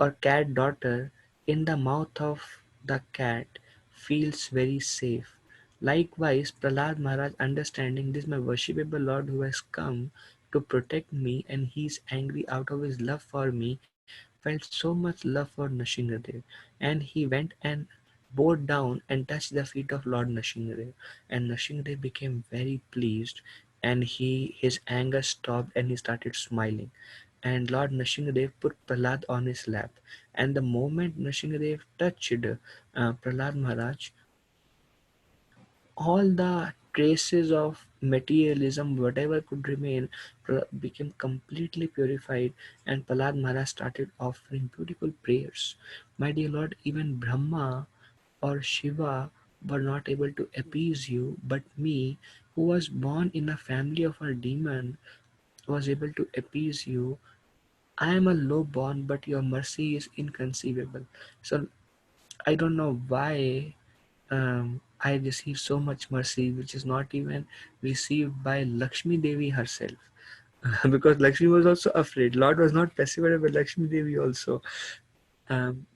or cat daughter in the mouth of the cat feels very safe. Likewise, Prahlad Maharaj, understanding this my worshipable Lord who has come to protect me and he is angry out of his love for me, felt so much love for Nrsimhadev, and he went and bowed down and touched the feet of Lord Nrsimhadev, and Nrsimhadev became very pleased, and his anger stopped and he started smiling. And Lord Nrsimhadev put Prahlad on his lap, and the moment Nrsimhadev touched Prahlad Maharaj, all the traces of materialism, whatever could remain, became completely purified, and Prahlad Maharaj started offering beautiful prayers. My dear Lord, even Brahma or Shiva were not able to appease you, but me, who was born in a family of a demon, was able to appease you. I am a low born, but your mercy is inconceivable. So I don't know why I received so much mercy, which is not even received by Lakshmi Devi herself. Because Lakshmi was also afraid. Lord was not pacified by Lakshmi Devi also. Um,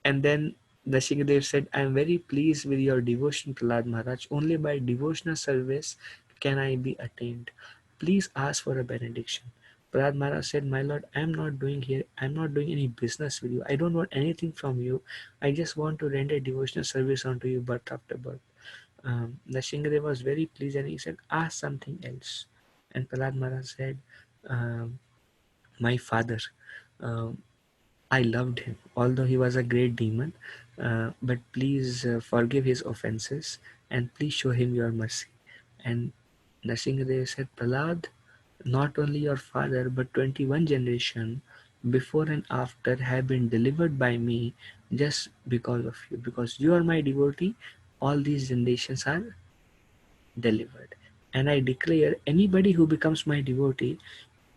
and then Nrsimhadev said, I am very pleased with your devotion, Prahlad Maharaj. Only by devotional service can I be attained. Please ask for a benediction. Prahlad Maharaj said, my lord, I am not doing any business with you. I don't want anything from you. I just want to render devotional service unto you birth after birth. Nrsimhadev was very pleased and he said, ask something else. And Prahlad Maharaj said, um, my father, um, I loved him, although he was a great demon. But please forgive his offenses and please show him your mercy. And Nrsimhadev said, Prahlad, not only your father, but 21 generation before and after have been delivered by me just because of you. Because you are my devotee, all these generations are delivered. And I declare anybody who becomes my devotee,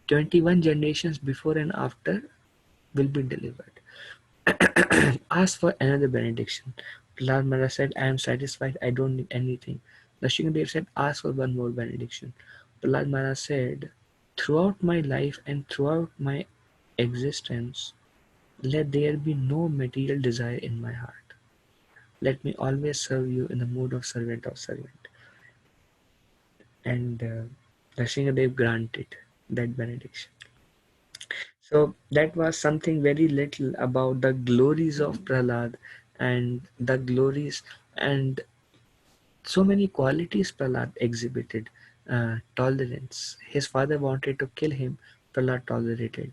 21 generations before and after will be delivered. Ask for another benediction. Prahlad Maharaj said, I am satisfied, I don't need anything. Nrsimhadev said, ask for one more benediction. Prahlad Maharaj said, throughout my life and throughout my existence, let there be no material desire in my heart. Let me always serve you in the mood of servant of servant. And Nrsimhadev granted that benediction. So that was something very little about the glories of Prahlad and the glories and so many qualities Prahlad exhibited. Tolerance. His father wanted to kill him. Prahlad tolerated.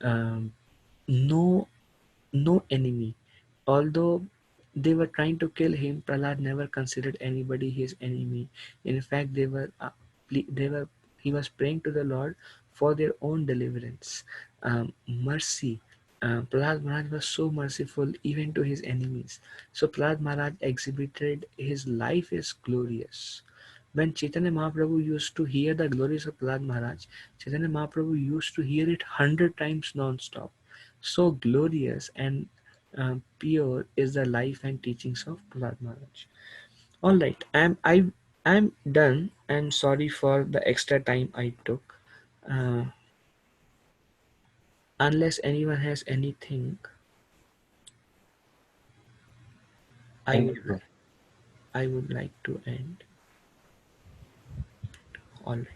Um, no no enemy. Although they were trying to kill him, Prahlad never considered anybody his enemy. In fact, they were he was praying to the Lord for their own deliverance. Mercy. Prahlad Maharaj was so merciful even to his enemies. So Prahlad Maharaj exhibited his life is glorious. When Chaitanya Mahaprabhu used to hear the glories of Prahlad Maharaj, Chaitanya Mahaprabhu used to hear it 100 times non-stop. So glorious and pure is the life and teachings of Prahlad Maharaj. All right, I'm done. And sorry for the extra time I took. Uh, unless anyone has anything, I Thank would you. I would like to end. All right.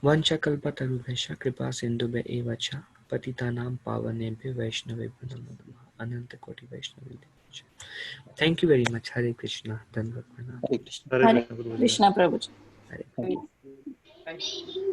Vancha kalpatarubhesha kripa sindhubhe eva cha patitanam pavanebhyo vaishnavebhyo namo namaha. Ananta koti vaishnavi. Thank you very much. Hare Krishna. Dhanavad pranam. Hare Krishna. Hare Hare Krishna Guruji. Krishna Prabhuji. Hare Thank you. Thank you.